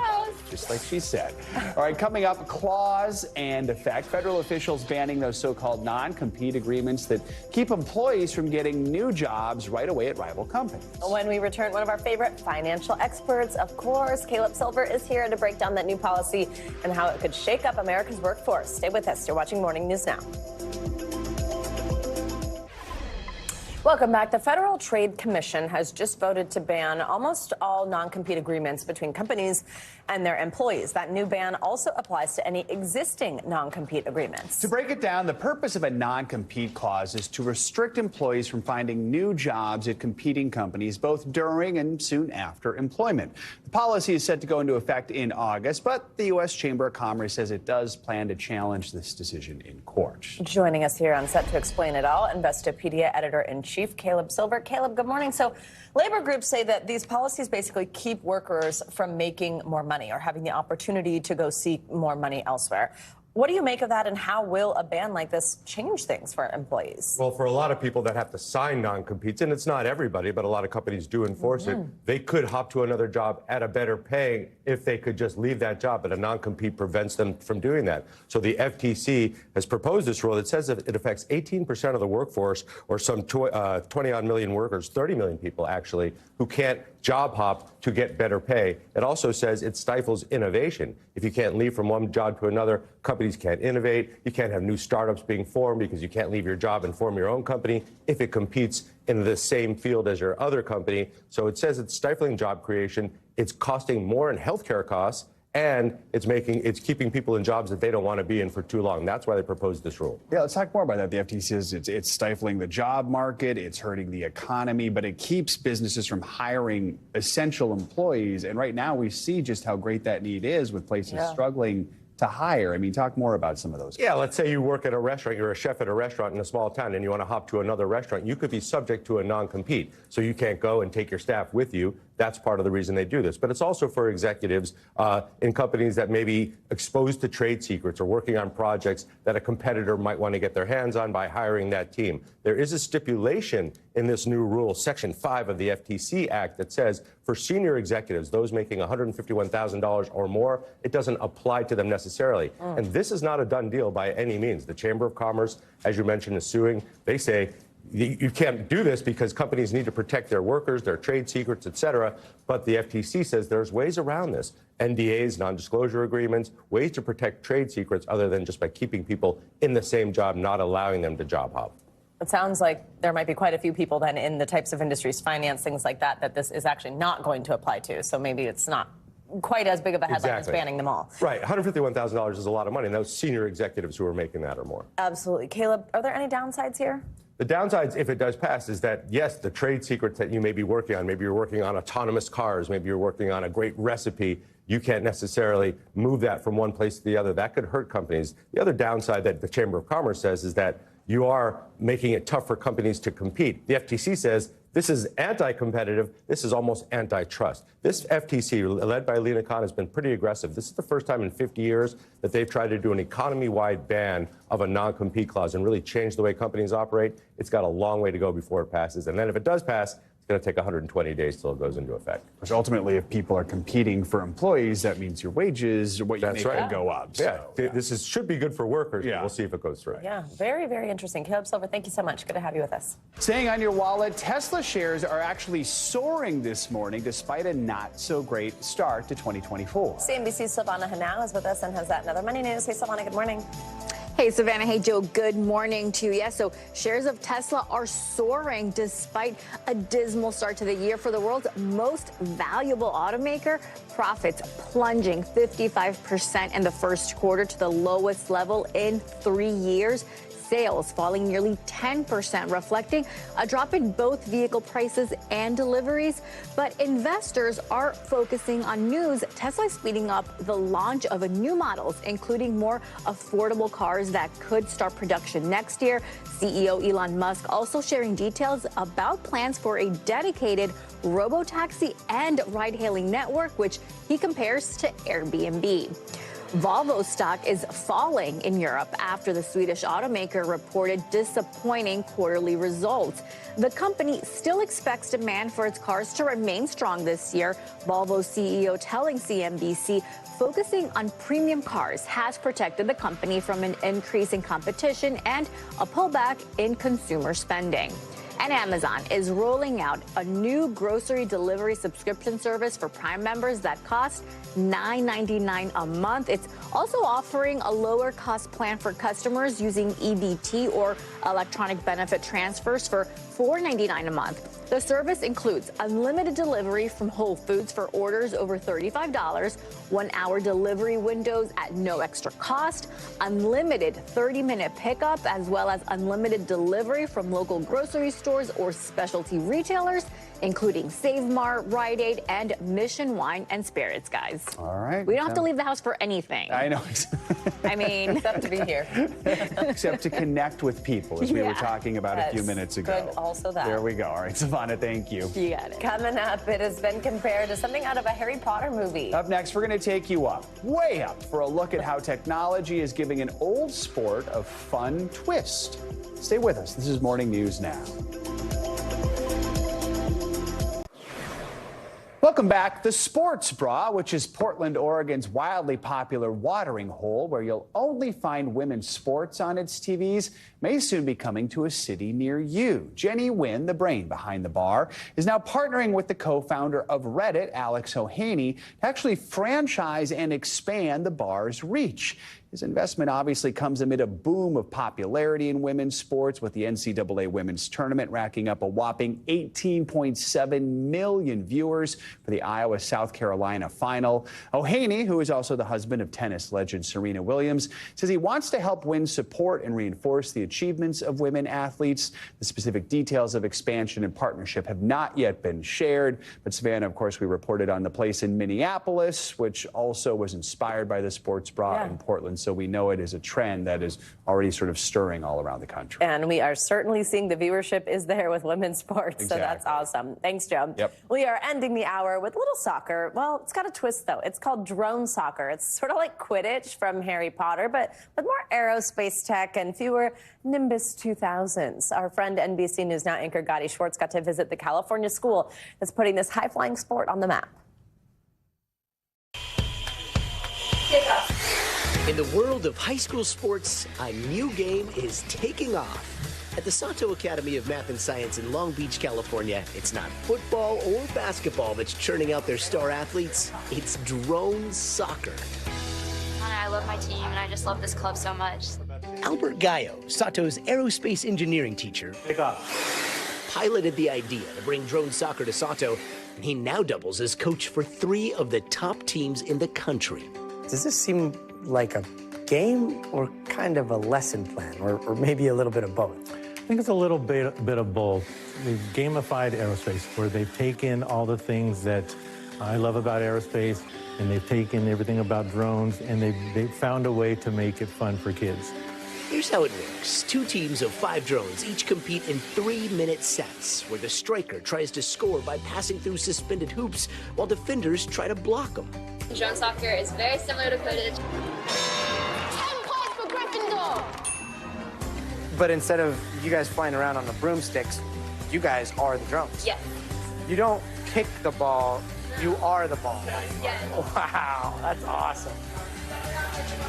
just like she said. All right, coming up, clause and effect. Federal officials banning those so-called non-compete agreements that keep employees from getting new jobs right away at rival companies. When we return, one of our favorite financial experts, of course, Caleb Silver, is here to break down that new policy and how it could shake up America's workforce. Stay with us. You're watching Morning News Now. Welcome back. The Federal Trade Commission has just voted to ban almost all non-compete agreements between companies and their employees. That new ban also applies to any existing non-compete agreements. To break it down, the purpose of a non-compete clause is to restrict employees from finding new jobs at competing companies both during and soon after employment. The policy is set to go into effect in August, but the U.S. Chamber of Commerce says it does plan to challenge this decision in court. Joining us here on set to explain it all, Investopedia editor-in-chief Caleb Silver. Caleb, good morning. So labor groups say that these policies basically keep workers from making more money or having the opportunity to go seek more money elsewhere. What do you make of that, and how will a ban like this change things for employees? Well, for a lot of people that have to sign non-competes, and it's not everybody, but a lot of companies do enforce it, they could hop to another job at a better pay if they could just leave that job, but a non-compete prevents them from doing that. So the FTC has proposed this rule that says that it affects 18% of the workforce, or some 20-odd million workers, 30 million people actually, who can't job hop to get better pay. It also says it stifles innovation. If you can't leave from one job to another, companies can't innovate. You can't have new startups being formed because you can't leave your job and form your own company if it competes in the same field as your other company. So it says it's stifling job creation. It's costing more in healthcare costs, and it's keeping people in jobs that they don't want to be in for too long. That's why they proposed this rule. Yeah, let's talk more about that. The FTC says it's stifling the job market, it's hurting the economy, but it keeps businesses from hiring essential employees. And right now we see just how great that need is with places struggling to hire. I mean, talk more about some of those. Yeah, let's say you work at a restaurant, you're a chef at a restaurant in a small town, and you want to hop to another restaurant. You could be subject to a non-compete, so you can't go and take your staff with you. That's part of the reason they do this. But it's also for executives in companies that may be exposed to trade secrets or working on projects that a competitor might want to get their hands on by hiring that team. There is a stipulation in this new rule, Section 5 of the FTC Act, that says for senior executives, those making $151,000 or more, it doesn't apply to them necessarily. And this is not a done deal by any means. The Chamber of Commerce, as you mentioned, is suing. They say you can't do this because companies need to protect their workers, their trade secrets, et cetera. But the FTC says there's ways around this. NDAs, non-disclosure agreements, ways to protect trade secrets other than just by keeping people in the same job, not allowing them to job hop. It sounds like there might be quite a few people then in the types of industries, finance, things like that, that this is actually not going to apply to. So maybe it's not quite as big of a headline as banning them all. Right. $151,000 is a lot of money, and those senior executives who are making that or more. Absolutely. Caleb, are there any downsides here? The downsides, if it does pass, is that, yes, the trade secrets that you may be working on, maybe you're working on autonomous cars, maybe you're working on a great recipe, you can't necessarily move that from one place to the other. That could hurt companies. The other downside that the Chamber of Commerce says is that you are making it tough for companies to compete. The FTC says this is anti-competitive. This is almost antitrust. This FTC, led by Lena Khan, has been pretty aggressive. This is the first time in 50 years that they've tried to do an economy-wide ban of a non-compete clause and really change the way companies operate. It's got a long way to go before it passes. And then if it does pass, it's going to take 120 days till it goes into effect. Which ultimately, if people are competing for employees, that means your wages, what you make, will go up. This should be good for workers. We'll see if it goes through. Yeah, very, very interesting. Caleb Silver, thank you so much. Good to have you with us. Staying on your wallet, Tesla shares are actually soaring this morning despite a not-so-great start to 2024. CNBC's Silvana Hanau is with us and has that another Money News. Hey, Silvana, good morning. Hey, Savannah. Hey, Joe. Good morning to you. Yeah, so shares of Tesla are soaring despite a dismal start to the year for the world's most valuable automaker. Profits plunging 55% in the first quarter to the lowest level in 3 years. Sales falling nearly 10%, reflecting a drop in both vehicle prices and deliveries. But investors are focusing on news. Tesla is speeding up the launch of new models, including more affordable cars that could start production next year. CEO Elon Musk also sharing details about plans for a dedicated robotaxi and ride-hailing network, which he compares to Airbnb. Volvo stock is falling in Europe after the Swedish automaker reported disappointing quarterly results. The company still expects demand for its cars to remain strong this year. Volvo's CEO telling CNBC focusing on premium cars has protected the company from an increase in competition and a pullback in consumer spending. And Amazon is rolling out a new grocery delivery subscription service for Prime members that costs $9.99 a month. It's also offering a lower cost plan for customers using EBT or electronic benefit transfers for $4.99 a month. The service includes unlimited delivery from Whole Foods for orders over $35, 1 hour delivery windows at no extra cost, unlimited 30-minute pickup, as well as unlimited delivery from local grocery stores or specialty retailers, including Save Mart, Rite Aid, and Mission Wine and Spirits, guys. All right. We don't have to leave the house for anything. I know. I mean, except to be here. Except to connect with people, as we were talking about a few minutes ago. Good, also that. There we go. All right, Savannah, thank you. You got it. Coming up, it has been compared to something out of a Harry Potter movie. Up next, we're going to take you up, way up, for a look at how technology is giving an old sport a fun twist. Stay with us. This is Morning News Now. Welcome back. The Sports Bra, which is Portland, Oregon's wildly popular watering hole where you'll only find women's sports on its TVs, may soon be coming to a city near you. Jenny Wynn, the brain behind the bar, is now partnering with the co-founder of Reddit, Alex Hohaney, to actually franchise and expand the bar's reach. His investment obviously comes amid a boom of popularity in women's sports, with the NCAA Women's Tournament racking up a whopping 18.7 million viewers for the Iowa-South Carolina final. Hohaney, who is also the husband of tennis legend Serena Williams, says he wants to help win support and reinforce the achievements of women athletes. The specific details of expansion and partnership have not yet been shared. But Savannah, of course, we reported on the place in Minneapolis, which also was inspired by the Sports Bra in Portland. So we know it is a trend that is already sort of stirring all around the country. And we are certainly seeing the viewership is there with women's sports. Exactly. So that's awesome. Thanks, Joe. Yep. We are ending the hour with a little soccer. Well, it's got a twist, though. It's called drone soccer. It's sort of like Quidditch from Harry Potter, but with more aerospace tech and fewer Nimbus 2000s. Our friend NBC News Now anchor Gotti Schwartz got to visit the California school that's putting this high-flying sport on the map. In the world of high school sports, a new game is taking off. At the Sato Academy of Math and Science in Long Beach, California, it's not football or basketball that's churning out their star athletes, it's drone soccer. I love my team and I just love this club so much. Albert Gallo, Sato's aerospace engineering teacher, piloted the idea to bring drone soccer to Sato, and he now doubles as coach for 3 of the top teams in the country. Does this seem like a game or kind of a lesson plan, or maybe a little bit of both? I think it's a little bit of both. We've gamified aerospace, where they've taken all the things that I love about aerospace, and they've taken everything about drones, and they've found a way to make it fun for kids. Here's how it works. 2 teams of 5 drones each compete in 3-minute sets, where the striker tries to score by passing through suspended hoops, while defenders try to block them. Drone soccer is very similar to Quidditch. 10 points for Gryffindor! But instead of you guys flying around on the broomsticks, you guys are the drones. Yes. You don't kick the ball, you are the ball. Yes. Wow, that's awesome.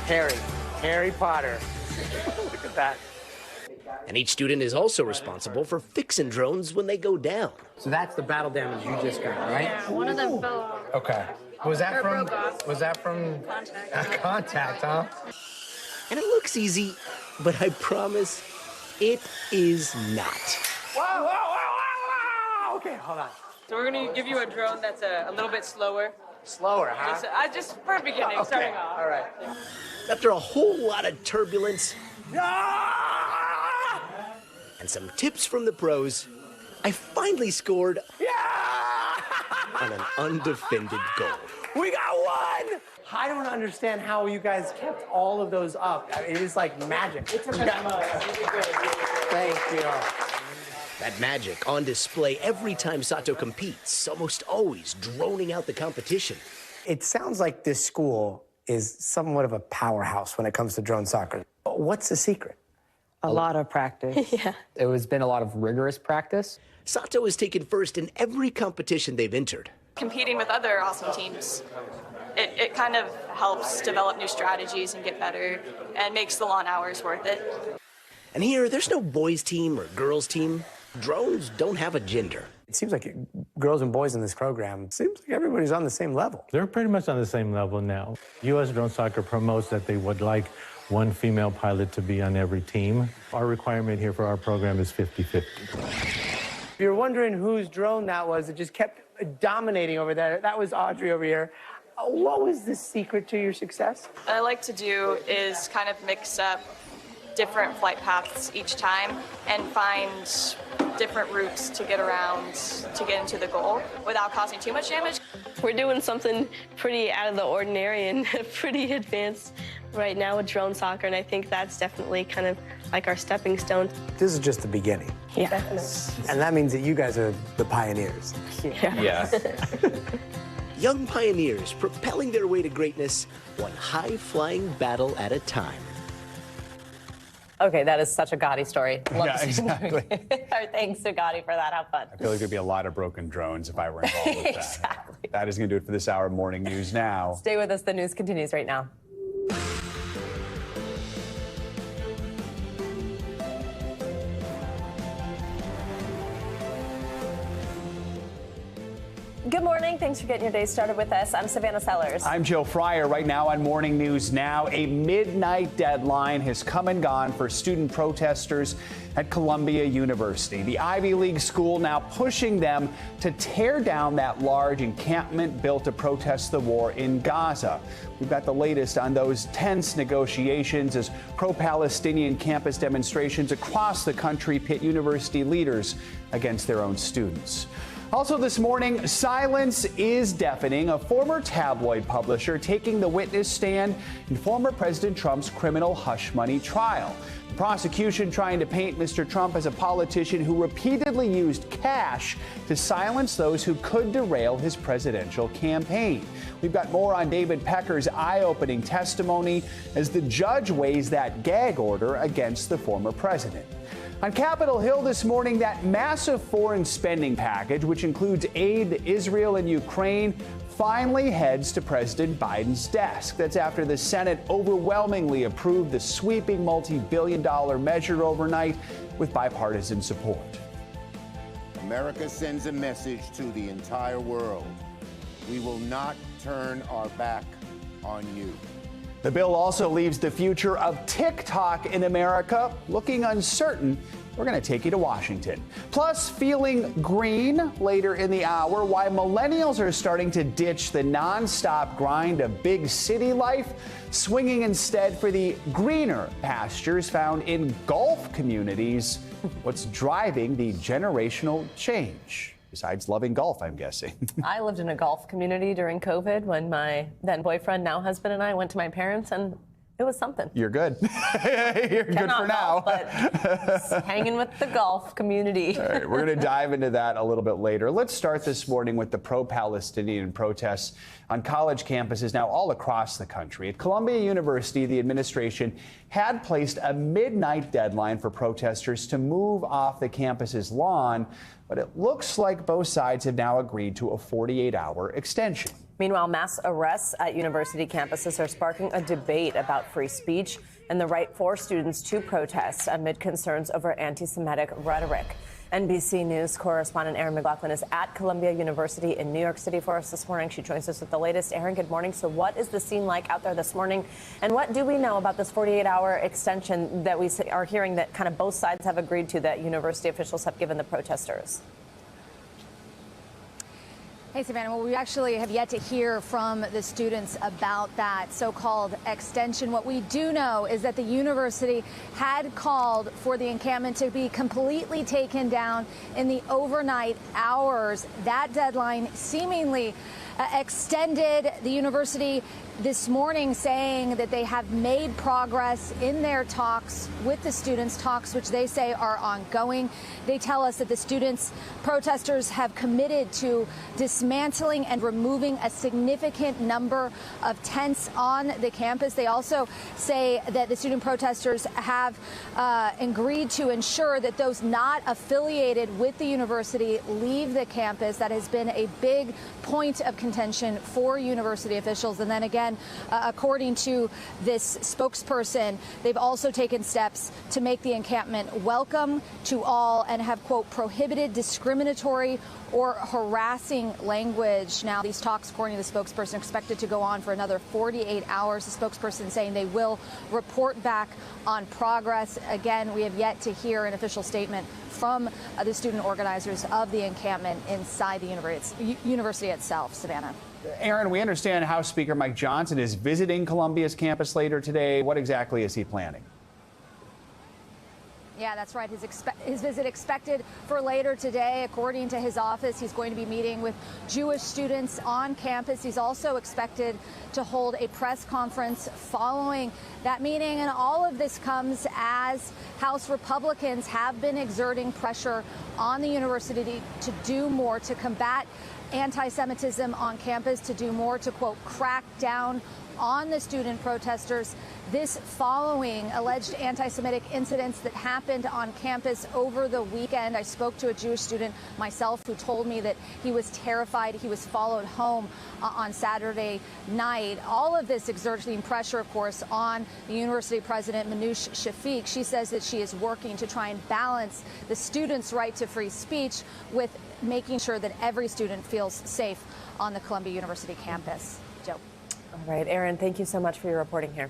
Harry Potter. Look at that. And each student is also responsible for fixing drones when they go down. So that's the battle damage you just got, right? Yeah, one of them fell. Okay. Was that from Contact. Contact, huh? And it looks easy, but I promise it is not. Whoa. Okay, hold on. So we're going to give you a drone that's a little bit slower. Slower, huh? Just for beginning, okay. starting off. All right. After a whole lot of turbulence and some tips from the pros, I finally scored on an undefended goal. We got one! I don't understand how you guys kept all of those up. I mean, it is like magic. Thank you. That magic on display every time Sato competes, almost always droning out the competition. It sounds like this school is somewhat of a powerhouse when it comes to drone soccer. What's the secret? A lot of practice. Yeah. It has been a lot of rigorous practice. Sato has taken first in every competition they've entered. Competing with other awesome teams, it kind of helps develop new strategies and get better, and makes the long hours worth it. And here, there's no boys team or girls team. Drones don't have a gender. It seems like girls and boys in this program, seems like everybody's on the same level. They're pretty much on the same level now. U.S. Drone Soccer promotes that they would like one female pilot to be on every team. Our requirement here for our program is 50-50. If you're wondering whose drone that was that just kept dominating over there, that was Audrey over here. What was the secret to your success? What I like to do is kind of mix up different flight paths each time and find different routes to get around to get into the goal without causing too much damage. We're doing something pretty out of the ordinary and pretty advanced right now with drone soccer, and I think that's definitely kind of like our stepping stone. This is just the beginning. Yeah. Definitely. And that means that you guys are the pioneers. Yeah. Young pioneers propelling their way to greatness, one high-flying battle at a time. Okay, that is such a Gotti story. Love Yeah, to see the movie. exactly. Our thanks to Gotti for that. How fun. I feel like there'd be a lot of broken drones if I were involved with that. Exactly. That is going to do it for this hour of Morning News Now. Stay with us. The news continues right now. Good morning. Thanks for getting your day started with us. I'm Savannah Sellers. I'm Joe Fryer. Right now on Morning News Now, a midnight deadline has come and gone for student protesters at Columbia University. The Ivy League school now pushing them to tear down that large encampment built to protest the war in Gaza. We've got the latest on those tense negotiations as pro-Palestinian campus demonstrations across the country pit university leaders against their own students. Also this morning, silence is deafening. A former tabloid publisher taking the witness stand in former President Trump's criminal hush money trial. The prosecution trying to paint Mr. Trump as a politician who repeatedly used cash to silence those who could derail his presidential campaign. We've got more on David Pecker's eye-opening testimony as the judge weighs that gag order against the former president. On Capitol Hill this morning, that massive foreign spending package, which includes aid to Israel and Ukraine, finally heads to President Biden's desk. That's after the Senate overwhelmingly approved the sweeping multi-billion-dollar measure overnight with bipartisan support. America sends a message to the entire world. We will not turn our back on you. The bill also leaves the future of TikTok in America looking uncertain. We're going to take you to Washington. Plus, feeling green later in the hour, why millennials are starting to ditch the nonstop grind of big city life, swinging instead for the greener pastures found in golf communities. What's driving the generational change? Besides loving golf, I'm guessing. I lived in a golf community during COVID when my then boyfriend, now husband, and I went to my parents, and it was something. You're good. You're good for now. Golf, but hanging with the golf community. All right, we're going to dive into that a little bit later. Let's start this morning with the pro-Palestinian protests on college campuses now all across the country. At Columbia University, the administration had placed a midnight deadline for protesters to move off the campus's lawn, but it looks like both sides have now agreed to a 48-hour extension. Meanwhile, mass arrests at university campuses are sparking a debate about free speech and the right for students to protest amid concerns over anti-Semitic rhetoric. NBC News correspondent Erin McLaughlin is at Columbia University in New York City for us this morning. She joins us with the latest. Erin, good morning. So what is the scene like out there this morning? And what do we know about this 48-hour extension that we are hearing that kind of both sides have agreed to, that university officials have given the protesters? Hey, Savannah. Well, we actually have yet to hear from the students about that so-called extension. What we do know is that the university had called for the encampment to be completely taken down in the overnight hours. That deadline seemingly extended. The university this morning saying that they have made progress in their talks with the students, talks which they say are ongoing. They tell us that the protesters have committed to dismantling and removing a significant number of tents on the campus. They also say that the student protesters have agreed to ensure that those not affiliated with the university leave the campus. That has been a big point of contention for university officials. And then again, again, according to this spokesperson, they've also taken steps to make the encampment welcome to all and have, quote, prohibited discriminatory or harassing language. Now, these talks, according to the spokesperson, are expected to go on for another 48 hours. The spokesperson saying they will report back on progress. Again, we have yet to hear an official statement from the student organizers of the encampment inside the university itself. Savannah. Aaron, we understand House Speaker Mike Johnson is visiting Columbia's campus later today. What exactly is he planning? Yeah, that's right. His visit expected for later today. According to his office, he's going to be meeting with Jewish students on campus. He's also expected to hold a press conference following that meeting. And all of this comes as House Republicans have been exerting pressure on the university to do more to combat anti-Semitism on campus, to do more to, quote, crack down on the student protesters. This following alleged anti-Semitic incidents that happened on campus over the weekend. I spoke to a Jewish student myself who told me that he was terrified. He was followed home on Saturday night. All of this exerting pressure, of course, on the university president, Manoush Shafiq. She says that she is working to try and balance the students' right to free speech with making sure that every student feels safe on the Columbia University campus. Joe. All right, Aaron, thank you so much for your reporting here.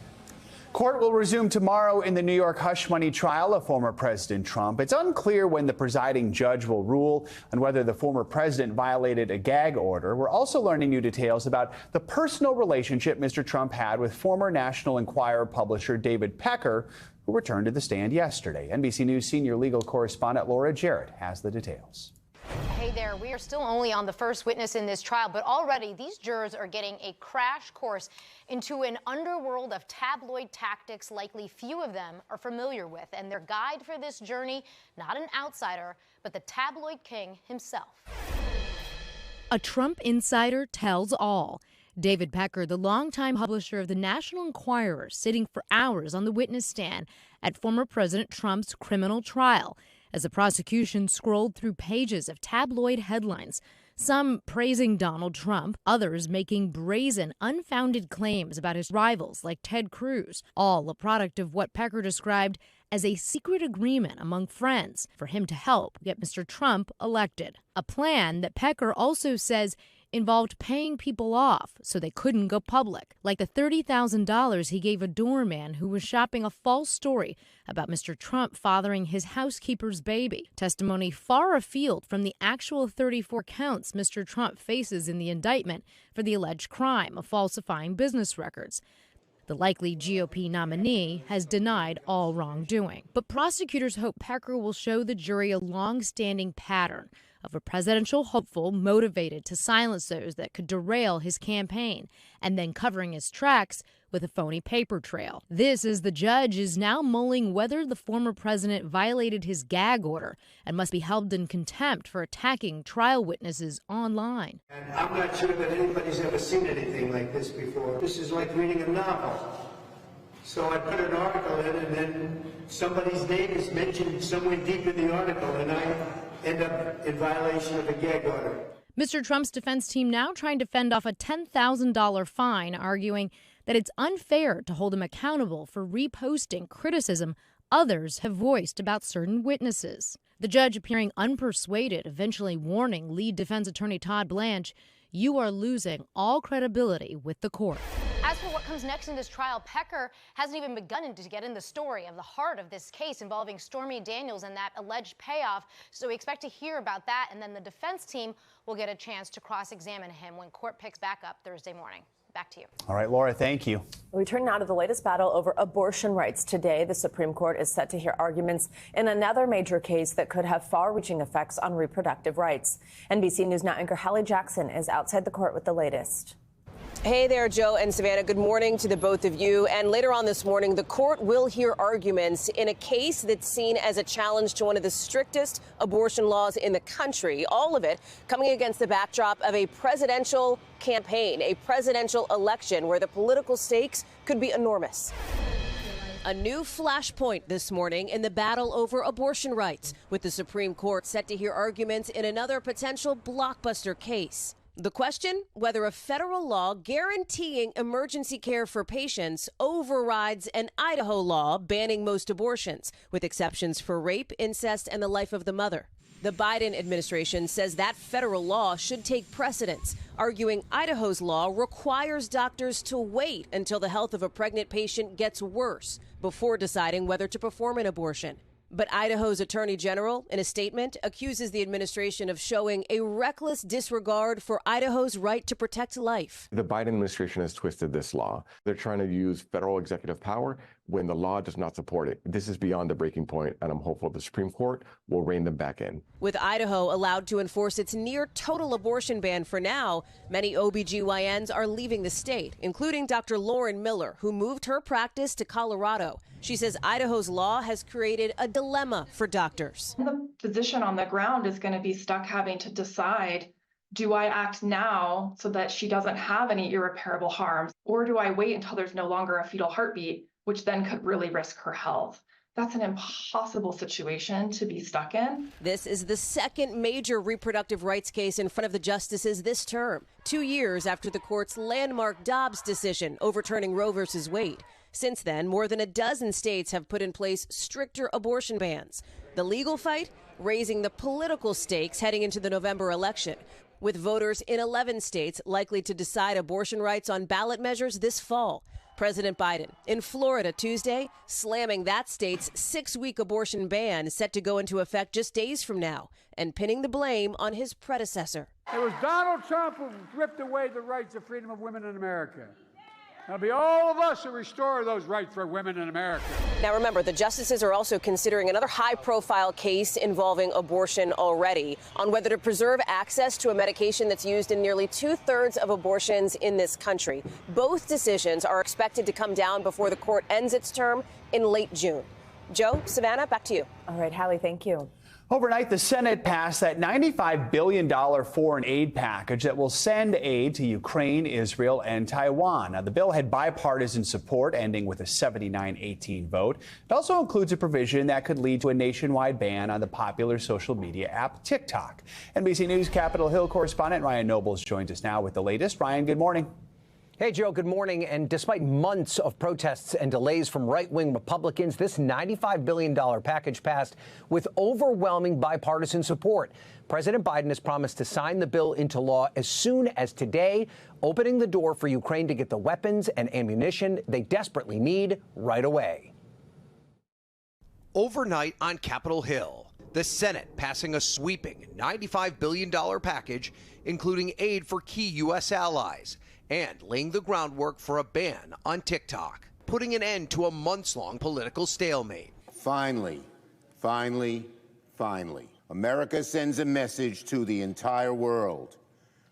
Court will resume tomorrow in the New York hush money trial of former President Trump. It's unclear when the presiding judge will rule on whether the former president violated a gag order. We're also learning new details about the personal relationship Mr. Trump had with former National Enquirer publisher David Pecker, who returned to the stand yesterday. NBC News senior legal correspondent Laura Jarrett has the details. Hey there, we are still only on the first witness in this trial, but already these jurors are getting a crash course into an underworld of tabloid tactics likely few of them are familiar with. And their guide for this journey, not an outsider, but the tabloid king himself. A Trump insider tells all. David Pecker, the longtime publisher of the National Enquirer, sitting for hours on the witness stand at former President Trump's criminal trial, as the prosecution scrolled through pages of tabloid headlines, some praising Donald Trump, others making brazen, unfounded claims about his rivals like Ted Cruz, all a product of what Pecker described as a secret agreement among friends for him to help get Mr. Trump elected. A plan that Pecker also says involved paying people off so they couldn't go public, like the $30,000 he gave a doorman who was shopping a false story about Mr. Trump fathering his housekeeper's baby. Testimony far afield from the actual 34 counts Mr. Trump faces in the indictment for the alleged crime of falsifying business records. The likely GOP nominee has denied all wrongdoing. But prosecutors hope Pecker will show the jury a long-standing pattern of a presidential hopeful motivated to silence those that could derail his campaign, and then covering his tracks with a phony paper trail. This as the judge is now mulling whether the former president violated his gag order and must be held in contempt for attacking trial witnesses online. And I'm not sure that anybody's ever seen anything like this before. This is like reading a novel. So I put an article in, and then somebody's name is mentioned somewhere deep in the article, and I end up in violation of a gag order. Mr. Trump's defense team now trying to fend off a $10,000 fine, arguing that it's unfair to hold him accountable for reposting criticism others have voiced about certain witnesses. The judge appearing unpersuaded, eventually warning lead defense attorney Todd Blanche, "You are losing all credibility with the court." As for what comes next in this trial, Pecker hasn't even begun to get in the story of the heart of this case involving Stormy Daniels and that alleged payoff. So we expect to hear about that, and then the defense team will get a chance to cross-examine him when court picks back up Thursday morning. Back to you. All right, Laura, thank you. We turn now to the latest battle over abortion rights. Today, the Supreme Court is set to hear arguments in another major case that could have far-reaching effects on reproductive rights. NBC News Now anchor Hallie Jackson is outside the court with the latest. Hey there, Joe and Savannah. Good morning to the both of you. And later on this morning, the court will hear arguments in a case that's seen as a challenge to one of the strictest abortion laws in the country. All of it coming against the backdrop of a presidential campaign, a presidential election where the political stakes could be enormous. A new flashpoint this morning in the battle over abortion rights, with the Supreme Court set to hear arguments in another potential blockbuster case. The question, whether a federal law guaranteeing emergency care for patients overrides an Idaho law banning most abortions, with exceptions for rape, incest, and the life of the mother. The Biden administration says that federal law should take precedence, arguing Idaho's law requires doctors to wait until the health of a pregnant patient gets worse before deciding whether to perform an abortion. But Idaho's attorney general, in a statement, accuses the administration of showing a reckless disregard for Idaho's right to protect life. The Biden administration has twisted this law. They're trying to use federal executive power when the law does not support it. This is beyond the breaking point, and I'm hopeful the Supreme Court will rein them back in. With Idaho allowed to enforce its near-total abortion ban for now, many OBGYNs are leaving the state, including Dr. Lauren Miller, who moved her practice to Colorado. She says Idaho's law has created a dilemma for doctors. The physician on the ground is going to be stuck having to decide, do I act now so that she doesn't have any irreparable harms, or do I wait until there's no longer a fetal heartbeat, which then could really risk her health? That's an impossible situation to be stuck in. This is the second major reproductive rights case in front of the justices this term, 2 years after the court's landmark Dobbs decision overturning Roe v. Wade. Since then, more than a dozen states have put in place stricter abortion bans. The legal fight, raising the political stakes heading into the November election, with voters in 11 states likely to decide abortion rights on ballot measures this fall. President Biden in Florida Tuesday, slamming that state's 6-week abortion ban set to go into effect just days from now, and pinning the blame on his predecessor. It was Donald Trump who ripped away the rights of freedom of women in America. It'll be all of us who restore those rights for women in America. Now remember, the justices are also considering another high-profile case involving abortion already, on whether to preserve access to a medication that's used in nearly 2/3 of abortions in this country. Both decisions are expected to come down before the court ends its term in late June. Joe, Savannah, back to you. All right, Hallie, thank you. Overnight, the Senate passed that $95 billion foreign aid package that will send aid to Ukraine, Israel, and Taiwan. Now, the bill had bipartisan support, ending with a 79-18 vote. It also includes a provision that could lead to a nationwide ban on the popular social media app TikTok. NBC News Capitol Hill correspondent Ryan Nobles joins us now with the latest. Ryan, good morning. Hey, Joe, good morning. And despite months of protests and delays from right-wing Republicans, this $95 billion package passed with overwhelming bipartisan support. President Biden has promised to sign the bill into law as soon as today, opening the door for Ukraine to get the weapons and ammunition they desperately need right away. Overnight on Capitol Hill, the Senate passing a sweeping $95 billion package, including aid for key U.S. allies, and laying the groundwork for a ban on TikTok, putting an end to a months-long political stalemate. Finally, America sends a message to the entire world.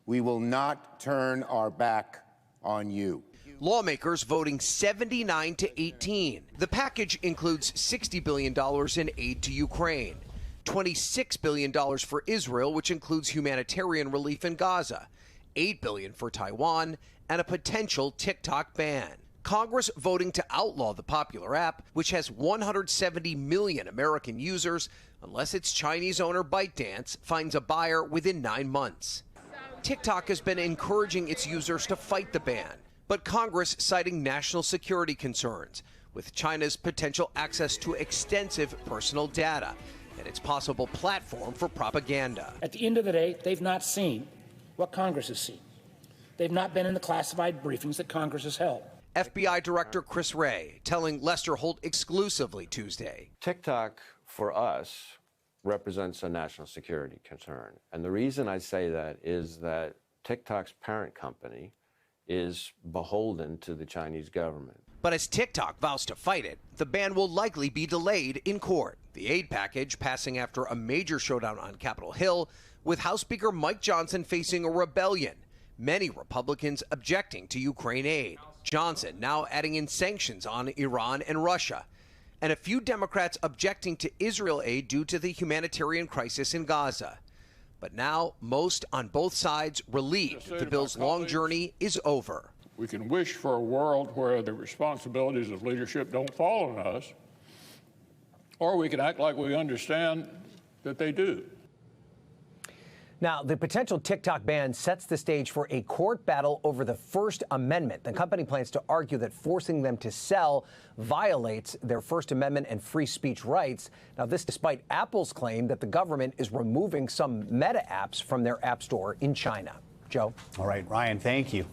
We will not turn our back on you. Lawmakers voting 79-18. The package includes $60 billion in aid to Ukraine, $26 billion for Israel, which includes humanitarian relief in Gaza, $8 billion for Taiwan, and a potential TikTok ban. Congress voting to outlaw the popular app, which has 170 million American users, unless its Chinese owner ByteDance finds a buyer within 9 months. TikTok has been encouraging its users to fight the ban, but Congress citing national security concerns, with China's potential access to extensive personal data and its possible platform for propaganda. At the end of the day, they've not seen what Congress has seen. They've not been in the classified briefings that Congress has held. FBI Director Chris Wray telling Lester Holt exclusively Tuesday. TikTok, for us, represents a national security concern. And the reason I say that is that TikTok's parent company is beholden to the Chinese government. But as TikTok vows to fight it, the ban will likely be delayed in court. The aid package passing after a major showdown on Capitol Hill, with House Speaker Mike Johnson facing a rebellion, many Republicans objecting to Ukraine aid. Johnson now adding in sanctions on Iran and Russia, and a few Democrats objecting to Israel aid due to the humanitarian crisis in Gaza. But now, most on both sides relieved the bill's long journey is over. We can wish for a world where the responsibilities of leadership don't fall on us, or we can act like we understand that they do. Now, the potential TikTok ban sets the stage for a court battle over the First Amendment. The company plans to argue that forcing them to sell violates their First Amendment and free speech rights. Now, this despite Apple's claim that the government is removing some Meta apps from their app store in China. Joe. All right, Ryan, thank you.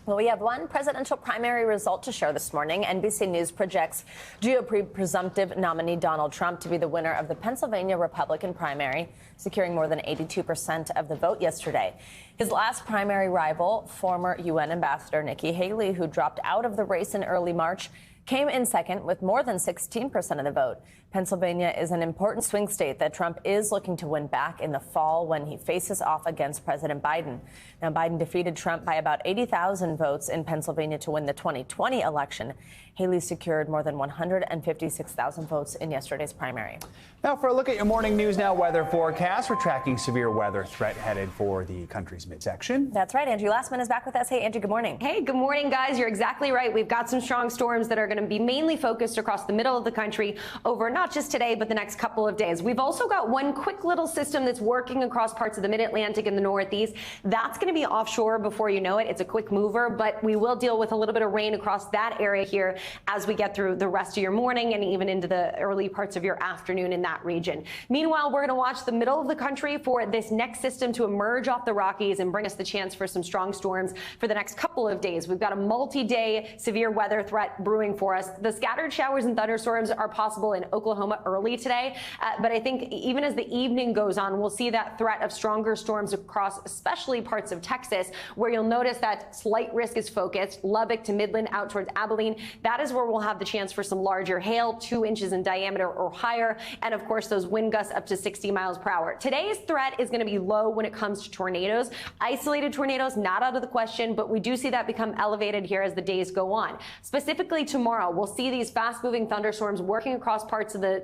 Well, we have one presidential primary result to share this morning. NBC News projects GOP presumptive nominee Donald Trump to be the winner of the Pennsylvania Republican primary, securing more than 82% of the vote yesterday. His last primary rival, former UN Ambassador Nikki Haley, who dropped out of the race in early March, came in second with more than 16% of the vote. Pennsylvania is an important swing state that Trump is looking to win back in the fall when he faces off against President Biden. Now, Biden defeated Trump by about 80,000 votes in Pennsylvania to win the 2020 election. Haley secured more than 156,000 votes in yesterday's primary. Now for a look at your morning News Now weather forecast. We're tracking severe weather threat headed for the country's midsection. That's right. Angie Lastman is back with us. Hey, Angie, good morning. Hey, good morning, guys. You're exactly right. We've got some strong storms that are going to be mainly focused across the middle of the country over not just today, but the next couple of days. We've also got one quick little system that's working across parts of the mid-Atlantic and the Northeast. That's going to be offshore before you know it. It's a quick mover, but we will deal with a little bit of rain across that area here as we get through the rest of your morning and even into the early parts of your afternoon in that region. Meanwhile, we're going to watch the middle of the country for this next system to emerge off the Rockies and bring us the chance for some strong storms for the next couple of days. We've got a multi-day severe weather threat brewing for us. The scattered showers and thunderstorms are possible in Oklahoma early today, but I think even as the evening goes on, we'll see that threat of stronger storms across especially parts of Texas, where you'll notice that slight risk is focused Lubbock to Midland out towards Abilene. That is where we'll have the chance for some larger hail, 2 inches in diameter or higher, and of course those wind gusts up to 60 miles per hour. Today's threat is going to be low when it comes to tornadoes. Isolated tornadoes, not out of the question, but we do see that become elevated here as the days go on. Specifically tomorrow, we'll see these fast-moving thunderstorms working across parts of the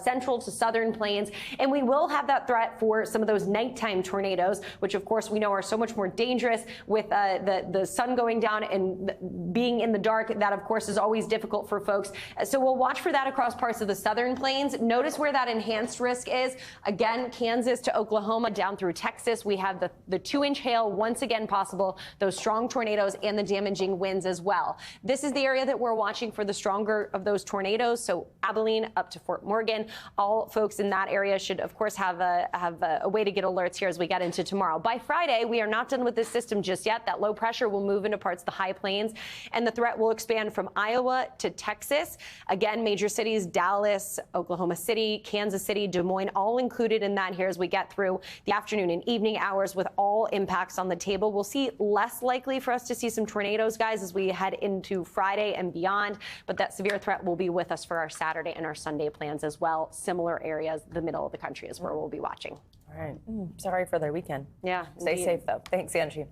central to southern plains, and we will have that threat for some of those nighttime tornadoes, which of course we know are so much more dangerous with the sun going down and being in the dark. That of course is always difficult for folks. So we'll watch for that across parts of the southern plains. Notice where that enhanced risk is. Again, Kansas to Oklahoma down through Texas. We have the 2-inch hail once again possible, those strong tornadoes and the damaging winds as well. This is the area that we're watching for the stronger of those tornadoes. So Abilene up to Fort Morgan. All folks in that area should, of course, have a way to get alerts here as we get into tomorrow. By Friday, we are not done with this system just yet. That low pressure will move into parts of the high plains, and the threat will expand from Iowa to Texas. Again, major cities, Dallas, Oklahoma City, Kansas City, Des Moines, all included in that here as we get through the afternoon and evening hours with all impacts on the table. We'll see less likely for us to see some tornadoes, guys, as we head into Friday and beyond, but that severe threat will be with us for our Saturday and our Sunday plans as well. Similar areas, the middle of the country is where we'll be watching. All right. Sorry for their weekend. Yeah. Stay indeed. safe, though. Thanks, Angie.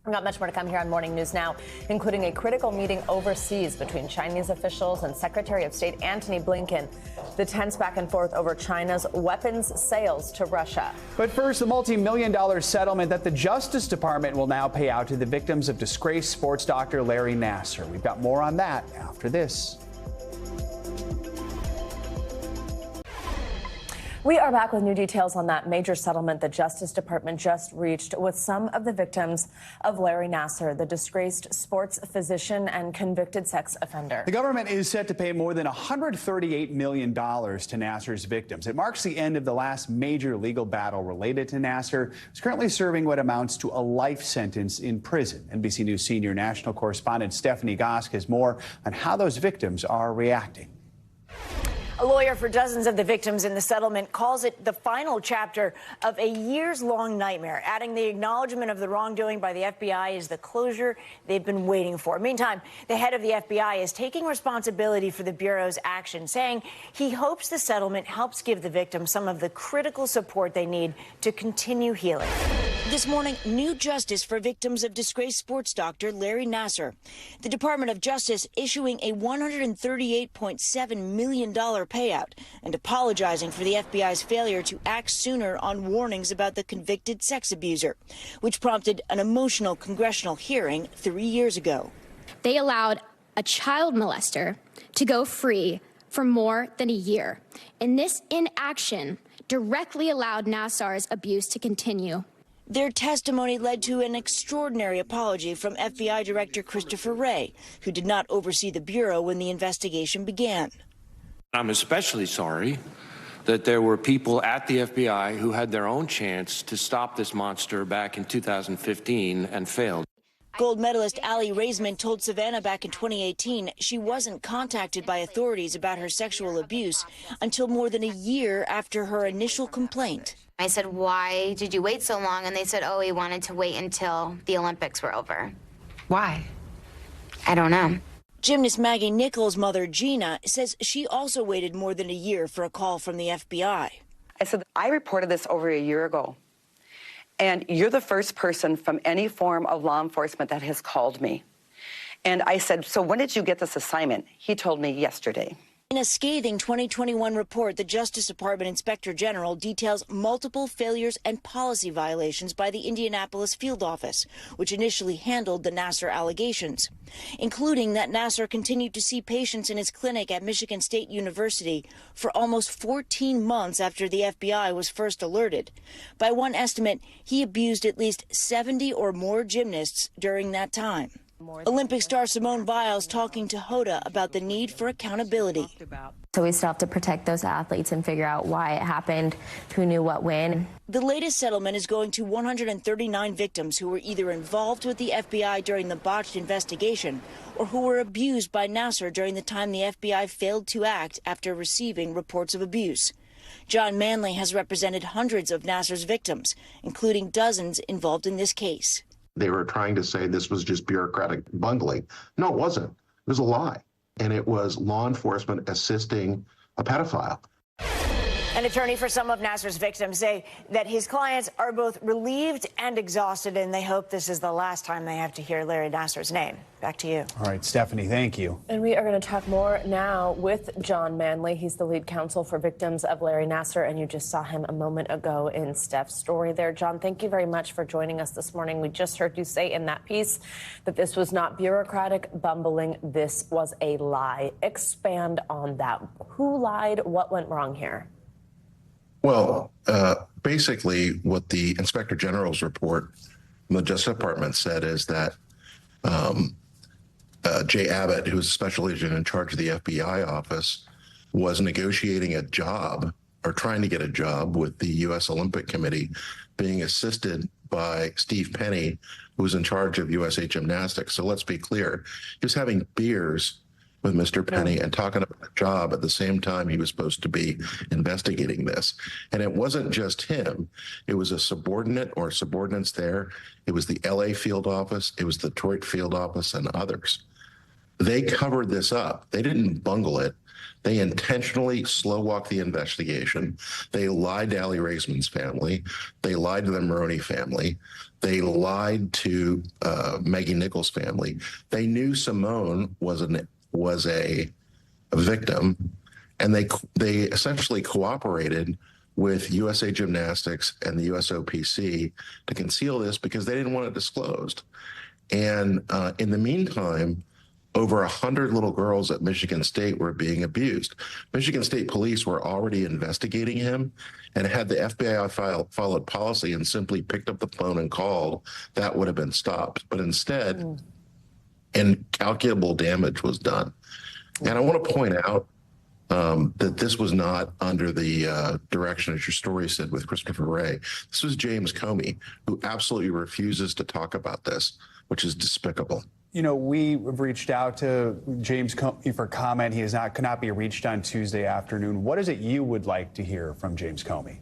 We've got much more to come here on Morning News Now, including a critical meeting overseas between Chinese officials and Secretary of State Antony Blinken. The tense back and forth over China's weapons sales to Russia. But first, the multi-million-dollar settlement that the Justice Department will now pay out to the victims of disgraced sports doctor Larry Nassar. We've got more on that after this. We are back with new details on that major settlement the Justice Department just reached with some of the victims of Larry Nassar, the disgraced sports physician and convicted sex offender. The government is set to pay more than $138 million to Nassar's victims. It marks the end of the last major legal battle related to Nassar, who's currently serving what amounts to a life sentence in prison. NBC News senior national correspondent Stephanie Gosk has more on how those victims are reacting. A lawyer for dozens of the victims in the settlement calls it the final chapter of a years-long nightmare, adding the acknowledgement of the wrongdoing by the FBI is the closure they've been waiting for. Meantime, the head of the FBI is taking responsibility for the Bureau's action, saying he hopes the settlement helps give the victims some of the critical support they need to continue healing. This morning, new justice for victims of disgraced sports doctor Larry Nassar. The Department of Justice issuing a $138.7 million payout and apologizing for the FBI's failure to act sooner on warnings about the convicted sex abuser, which prompted an emotional congressional hearing 3 years ago. They allowed a child molester to go free for more than a year, and this inaction directly allowed Nassar's abuse to continue. Their testimony led to an extraordinary apology from FBI Director Christopher Wray, who did not oversee the Bureau when the investigation began. I'm especially sorry that there were people at the FBI who had their own chance to stop this monster back in 2015 and failed. Gold medalist Aly Raisman told Savannah back in 2018 she wasn't contacted by authorities about her sexual abuse until more than a year after her initial complaint. I said, why did you wait so long? And they said, oh, he wanted to wait until the Olympics were over. Why? I don't know. Gymnast Maggie Nichols' mother, Gina, says she also waited more than a year for a call from the FBI. I said, I reported this over a year ago. And you're the first person from any form of law enforcement that has called me. And I said, so when did you get this assignment? He told me yesterday. In a scathing 2021 report, the Justice Department Inspector General details multiple failures and policy violations by the Indianapolis field office, which initially handled the Nassar allegations, including that Nassar continued to see patients in his clinic at Michigan State University for almost 14 months after the FBI was first alerted. By one estimate, he abused at least 70 or more gymnasts during that time. Olympic star Simone Biles talking to Hoda about the need for accountability. So we still have to protect those athletes and figure out why it happened, who knew what when. The latest settlement is going to 139 victims who were either involved with the FBI during the botched investigation or who were abused by Nassar during the time the FBI failed to act after receiving reports of abuse. John Manley has represented hundreds of Nassar's victims, including dozens involved in this case. They were trying to say this was just bureaucratic bungling. No, it wasn't. It was a lie. And it was law enforcement assisting a pedophile. An attorney for some of Nassar's victims say that his clients are both relieved and exhausted, and they hope this is the last time they have to hear Larry Nassar's name. Back to you. All right, Stephanie, thank you. And we are going to talk more now with John Manley. He's the lead counsel for victims of Larry Nassar, and you just saw him a moment ago in Steph's story there. John, thank you very much for joining us this morning. We just heard you say in that piece that this was not bureaucratic bumbling. This was a lie. Expand on that. Who lied? What went wrong here? Well, basically what the Inspector General's report from the Justice Department said is that Jay Abbott, who was a special agent in charge of the FBI office, was negotiating a job or trying to get a job with the U.S. Olympic Committee, being assisted by Steve Penny, who was in charge of USA Gymnastics. So let's be clear, he was having beers with Mr. Penny and talking about a job at the same time he was supposed to be investigating this. And it wasn't just him. It was a subordinate or subordinates there. It was the LA field office. It was the Detroit field office and others. They covered this up. They didn't bungle it. They intentionally slow-walked the investigation. They lied to Aly Raisman's family. They lied to the Maroney family. They lied to Maggie Nichols' family. They knew Simone was a victim, and they essentially cooperated with USA Gymnastics and the USOPC to conceal this because they didn't want it disclosed. And in the meantime, over 100 little girls at Michigan State were being abused. Michigan State police were already investigating him, and had the FBI followed policy and simply picked up the phone and called, that would have been stopped. But instead, incalculable damage was done. And I want to point out that this was not under the direction, as your story said, with Christopher Wray. This was James Comey, who absolutely refuses to talk about this, which is despicable. You know, we have reached out to James Comey for comment. He could not be reached on Tuesday afternoon. What is it you would like to hear from James Comey?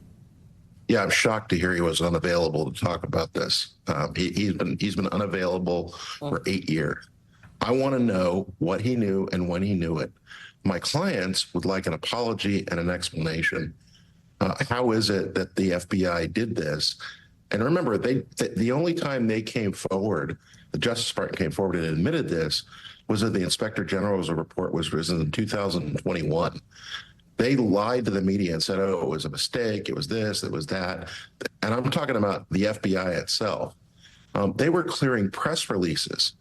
Yeah, I'm shocked to hear he was unavailable to talk about this. He's been unavailable for 8 years. I want to know what he knew and when he knew it. My clients would like an apology and an explanation. How is it that the FBI did this? And remember, the only time they came forward, the Justice Department came forward and admitted this, was that the Inspector General's report was written in 2021. They lied to the media and said, oh, it was a mistake, it was this, it was that. And I'm talking about the FBI itself. They were clearing press releases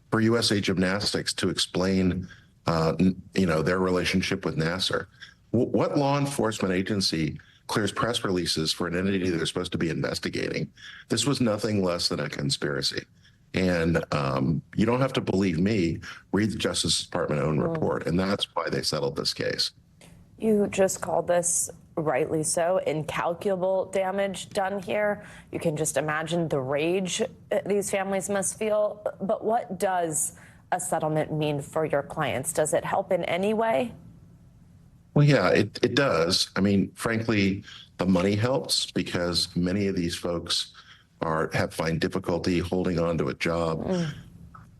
for USA Gymnastics to explain, their relationship with Nassar. What law enforcement agency clears press releases for an entity they're supposed to be investigating. This was nothing less than a conspiracy. And you don't have to believe me. Read the Justice Department own report, and that's why they settled this case. You just called this, rightly so, incalculable damage done here. You can just imagine the rage these families must feel. But what does a settlement mean for your clients? Does it help in any way? Well, yeah, it does. I mean, frankly, the money helps because many of these folks find difficulty holding on to a job,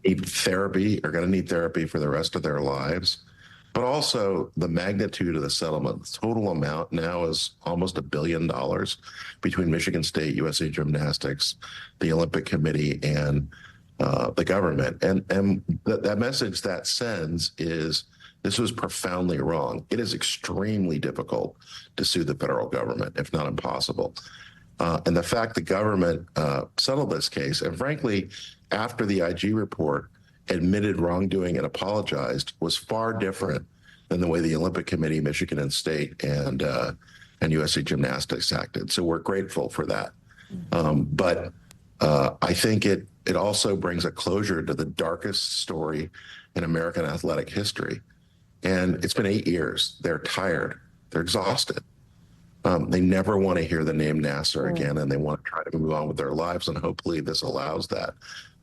need therapy, are going to need therapy for the rest of their lives. But also the magnitude of the settlement, the total amount now is almost $1 billion between Michigan State, USA Gymnastics, the Olympic Committee, and the government. And that message that sends is this was profoundly wrong. It is extremely difficult to sue the federal government, if not impossible. And the fact the government settled this case, and frankly, after the IG report admitted wrongdoing and apologized, was far different than the way the Olympic Committee, Michigan and State, and USA Gymnastics acted. So we're grateful for that. But I think it also brings a closure to the darkest story in American athletic history. And it's been 8 years. They're tired. They're exhausted. They never want to hear the name Nassar again, and they want to try to move on with their lives, and hopefully this allows that.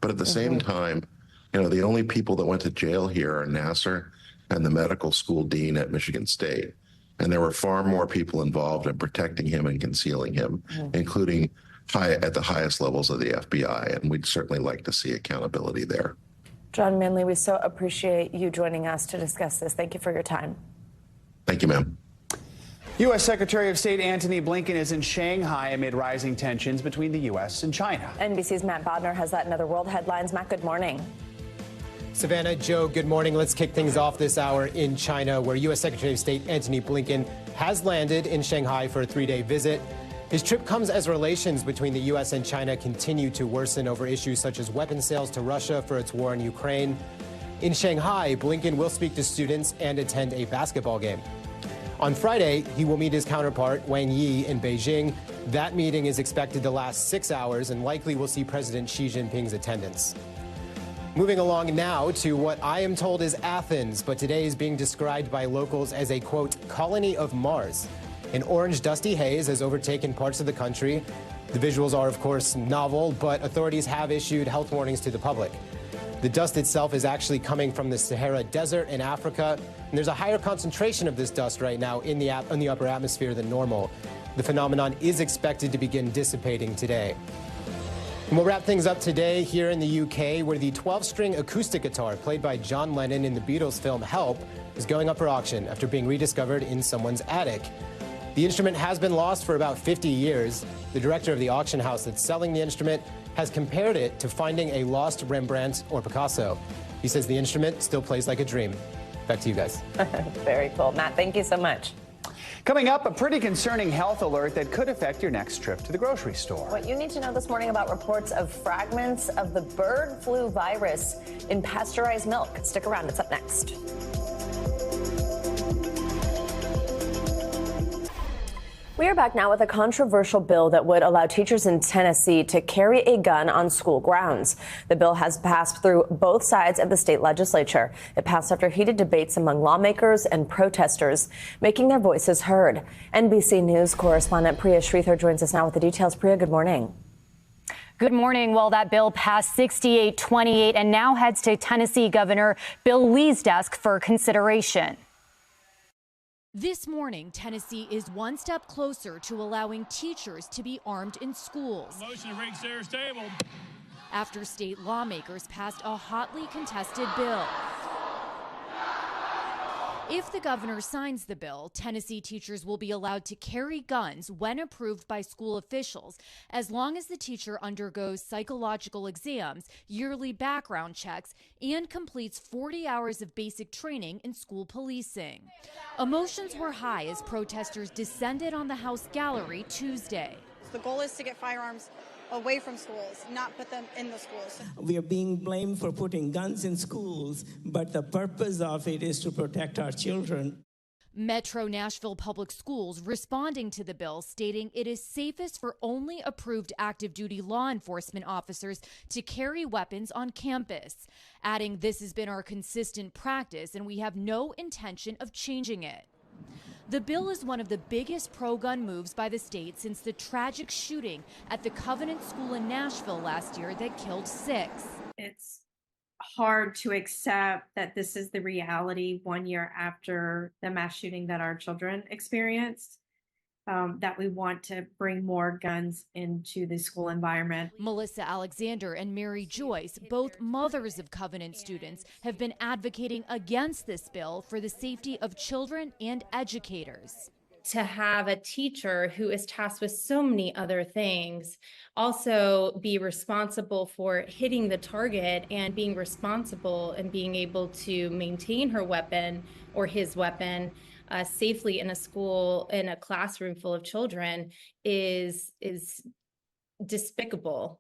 But at the same time, you know, the only people that went to jail here are Nassar and the medical school dean at Michigan State. And there were far more people involved in protecting him and concealing him, including at the highest levels of the FBI. And we'd certainly like to see accountability there. John Manley, we so appreciate you joining us to discuss this. Thank you for your time. Thank you, ma'am. U.S. Secretary of State Antony Blinken is in Shanghai amid rising tensions between the U.S. and China. NBC's Matt Bodner has that in other world headlines. Matt, good morning. Savannah, Joe, good morning. Let's kick things off this hour in China, where U.S. Secretary of State Antony Blinken has landed in Shanghai for a 3-day visit. His trip comes as relations between the U.S. and China continue to worsen over issues such as weapon sales to Russia for its war in Ukraine. In Shanghai, Blinken will speak to students and attend a basketball game. On Friday, he will meet his counterpart, Wang Yi, in Beijing. That meeting is expected to last 6 hours and likely will see President Xi Jinping's attendance. Moving along now to what I am told is Athens, but today is being described by locals as a, quote, colony of Mars. An orange dusty haze has overtaken parts of the country. The visuals are, of course, novel, but authorities have issued health warnings to the public. The dust itself is actually coming from the Sahara Desert in Africa, and there's a higher concentration of this dust right now in the upper atmosphere than normal. The phenomenon is expected to begin dissipating today. And we'll wrap things up today here in the UK, where the 12-string acoustic guitar played by John Lennon in the Beatles film Help is going up for auction after being rediscovered in someone's attic. The instrument has been lost for about 50 years. The director of the auction house that's selling the instrument has compared it to finding a lost Rembrandt or Picasso. He says the instrument still plays like a dream. Back to you guys. Very cool. Matt, thank you so much. Coming up, a pretty concerning health alert that could affect your next trip to the grocery store. What you need to know this morning about reports of fragments of the bird flu virus in pasteurized milk. Stick around. It's up next. We are back now with a controversial bill that would allow teachers in Tennessee to carry a gun on school grounds. The bill has passed through both sides of the state legislature. It passed after heated debates among lawmakers and protesters, making their voices heard. NBC News correspondent Priya Shrithar joins us now with the details. Priya, good morning. Good morning. Well, that bill passed 68-28 and now heads to Tennessee Governor Bill Lee's desk for consideration. This morning, Tennessee is one step closer to allowing teachers to be armed in schools. Motion to rig Sarah's table. After state lawmakers passed a hotly contested bill. If the governor signs the bill, Tennessee teachers will be allowed to carry guns when approved by school officials, as long as the teacher undergoes psychological exams, yearly background checks, and completes 40 hours of basic training in school policing. Emotions were high as protesters descended on the House gallery Tuesday. The goal is to get firearms away from schools, not put them in the schools. We are being blamed for putting guns in schools, but the purpose of it is to protect our children. Metro Nashville Public Schools responding to the bill, stating it is safest for only approved active duty law enforcement officers to carry weapons on campus, adding this has been our consistent practice and we have no intention of changing it. The bill is one of the biggest pro-gun moves by the state since the tragic shooting at the Covenant School in Nashville last year that killed 6. It's hard to accept that this is the reality 1 year after the mass shooting that our children experienced, that we want to bring more guns into the school environment. Melissa Alexander and Mary Joyce, both mothers of Covenant students, have been advocating against this bill for the safety of children and educators. To have a teacher who is tasked with so many other things also be responsible for hitting the target and being responsible and being able to maintain her weapon or his weapon safely in a school, in a classroom full of children is despicable.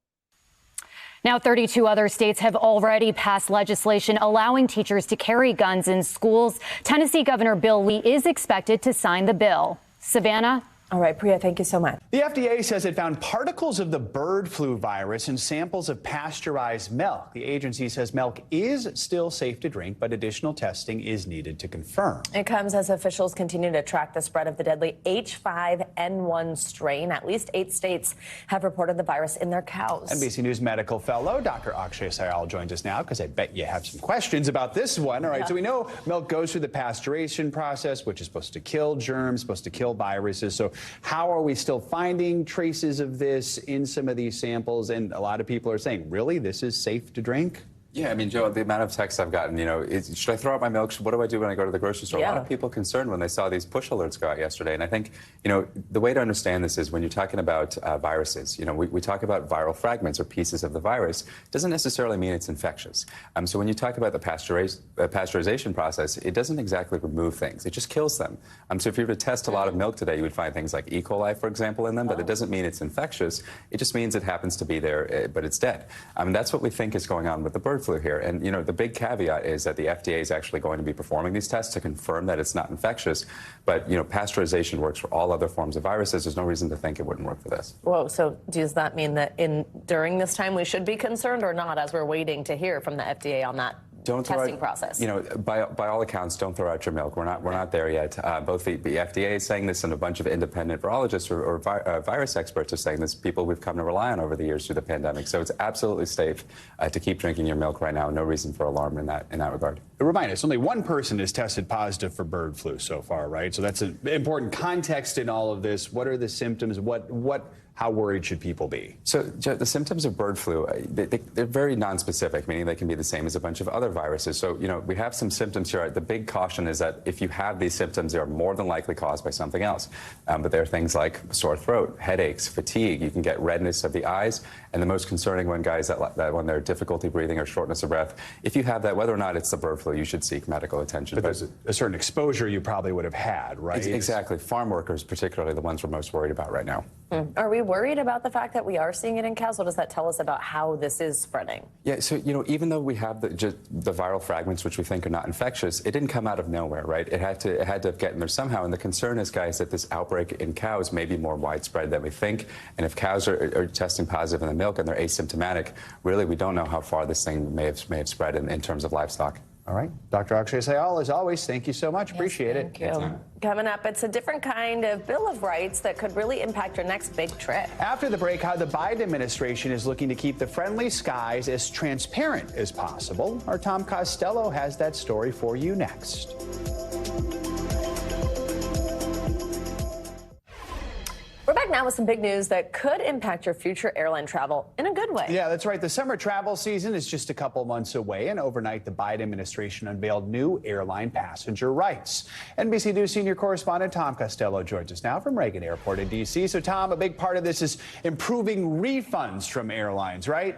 Now, 32 other states have already passed legislation allowing teachers to carry guns in schools. Tennessee Governor Bill Lee is expected to sign the bill. Savannah? All right, Priya, thank you so much. The FDA says it found particles of the bird flu virus in samples of pasteurized milk. The agency says milk is still safe to drink, but additional testing is needed to confirm. It comes as officials continue to track the spread of the deadly H5N1 strain. At least 8 states have reported the virus in their cows. NBC News medical fellow Dr. Akshay Sayal joins us now because I bet you have some questions about this one. All right, so we know milk goes through the pasteurization process, which is supposed to kill germs, supposed to kill viruses. So how are we still finding traces of this in some of these samples? And a lot of people are saying, really, this is safe to drink? Yeah, I mean, Joe, the amount of texts I've gotten, should I throw out my milk? What do I do when I go to the grocery store? Yeah. A lot of people concerned when they saw these push alerts go out yesterday. And I think, the way to understand this is when you're talking about viruses, we talk about viral fragments or pieces of the virus. It doesn't necessarily mean it's infectious. So when you talk about the pasteurization process, it doesn't exactly remove things. It just kills them. So if you were to test a lot of milk today, you would find things like E. coli, for example, in them, but it doesn't mean it's infectious. It just means it happens to be there, but it's dead. That's what we think is going on with the bird flu here. And, the big caveat is that the FDA is actually going to be performing these tests to confirm that it's not infectious. But, pasteurization works for all other forms of viruses. There's no reason to think it wouldn't work for this. Whoa, so does that mean that during this time we should be concerned or not as we're waiting to hear from the FDA on that? Testing process. By all accounts, don't throw out your milk. We're not there yet. Both the FDA is saying this, and a bunch of independent virologists or virus experts are saying this. People we've come to rely on over the years through the pandemic. So it's absolutely safe to keep drinking your milk right now. No reason for alarm in that regard. Remind us, only one person has tested positive for bird flu so far, right? So that's an important context in all of this. What are the symptoms? How worried should people be? So the symptoms of bird flu, they're very nonspecific, meaning they can be the same as a bunch of other viruses. So, we have some symptoms here. The big caution is that if you have these symptoms, they are more than likely caused by something else. But there are things like sore throat, headaches, fatigue. You can get redness of the eyes. And the most concerning one, guys, that when they're difficulty breathing or shortness of breath, if you have that, whether or not it's the bird flu, you should seek medical attention. But there's a certain exposure you probably would have had, right? Exactly. Farm workers, particularly, the ones we're most worried about right now. Are we worried about the fact that we are seeing it in cows? What does that tell us about how this is spreading? Yeah, so, even though we have the viral fragments, which we think are not infectious, it didn't come out of nowhere, right? It had to get in there somehow. And the concern is, guys, that this outbreak in cows may be more widespread than we think. And if cows are testing positive in the milk and they're asymptomatic, really, we don't know how far this thing may have spread in terms of livestock. All right. Dr. Akshay Sayal, as always, thank you so much. Yes, appreciate it. Thank you. Coming up, it's a different kind of Bill of Rights that could really impact your next big trip. After the break, how the Biden administration is looking to keep the friendly skies as transparent as possible. Our Tom Costello has that story for you next. We're back now with some big news that could impact your future airline travel in a good way. Yeah, that's right. The summer travel season is just a couple months away, and overnight, the Biden administration unveiled new airline passenger rights. NBC News senior correspondent Tom Costello joins us now from Reagan Airport in D.C. So, Tom, a big part of this is improving refunds from airlines, right?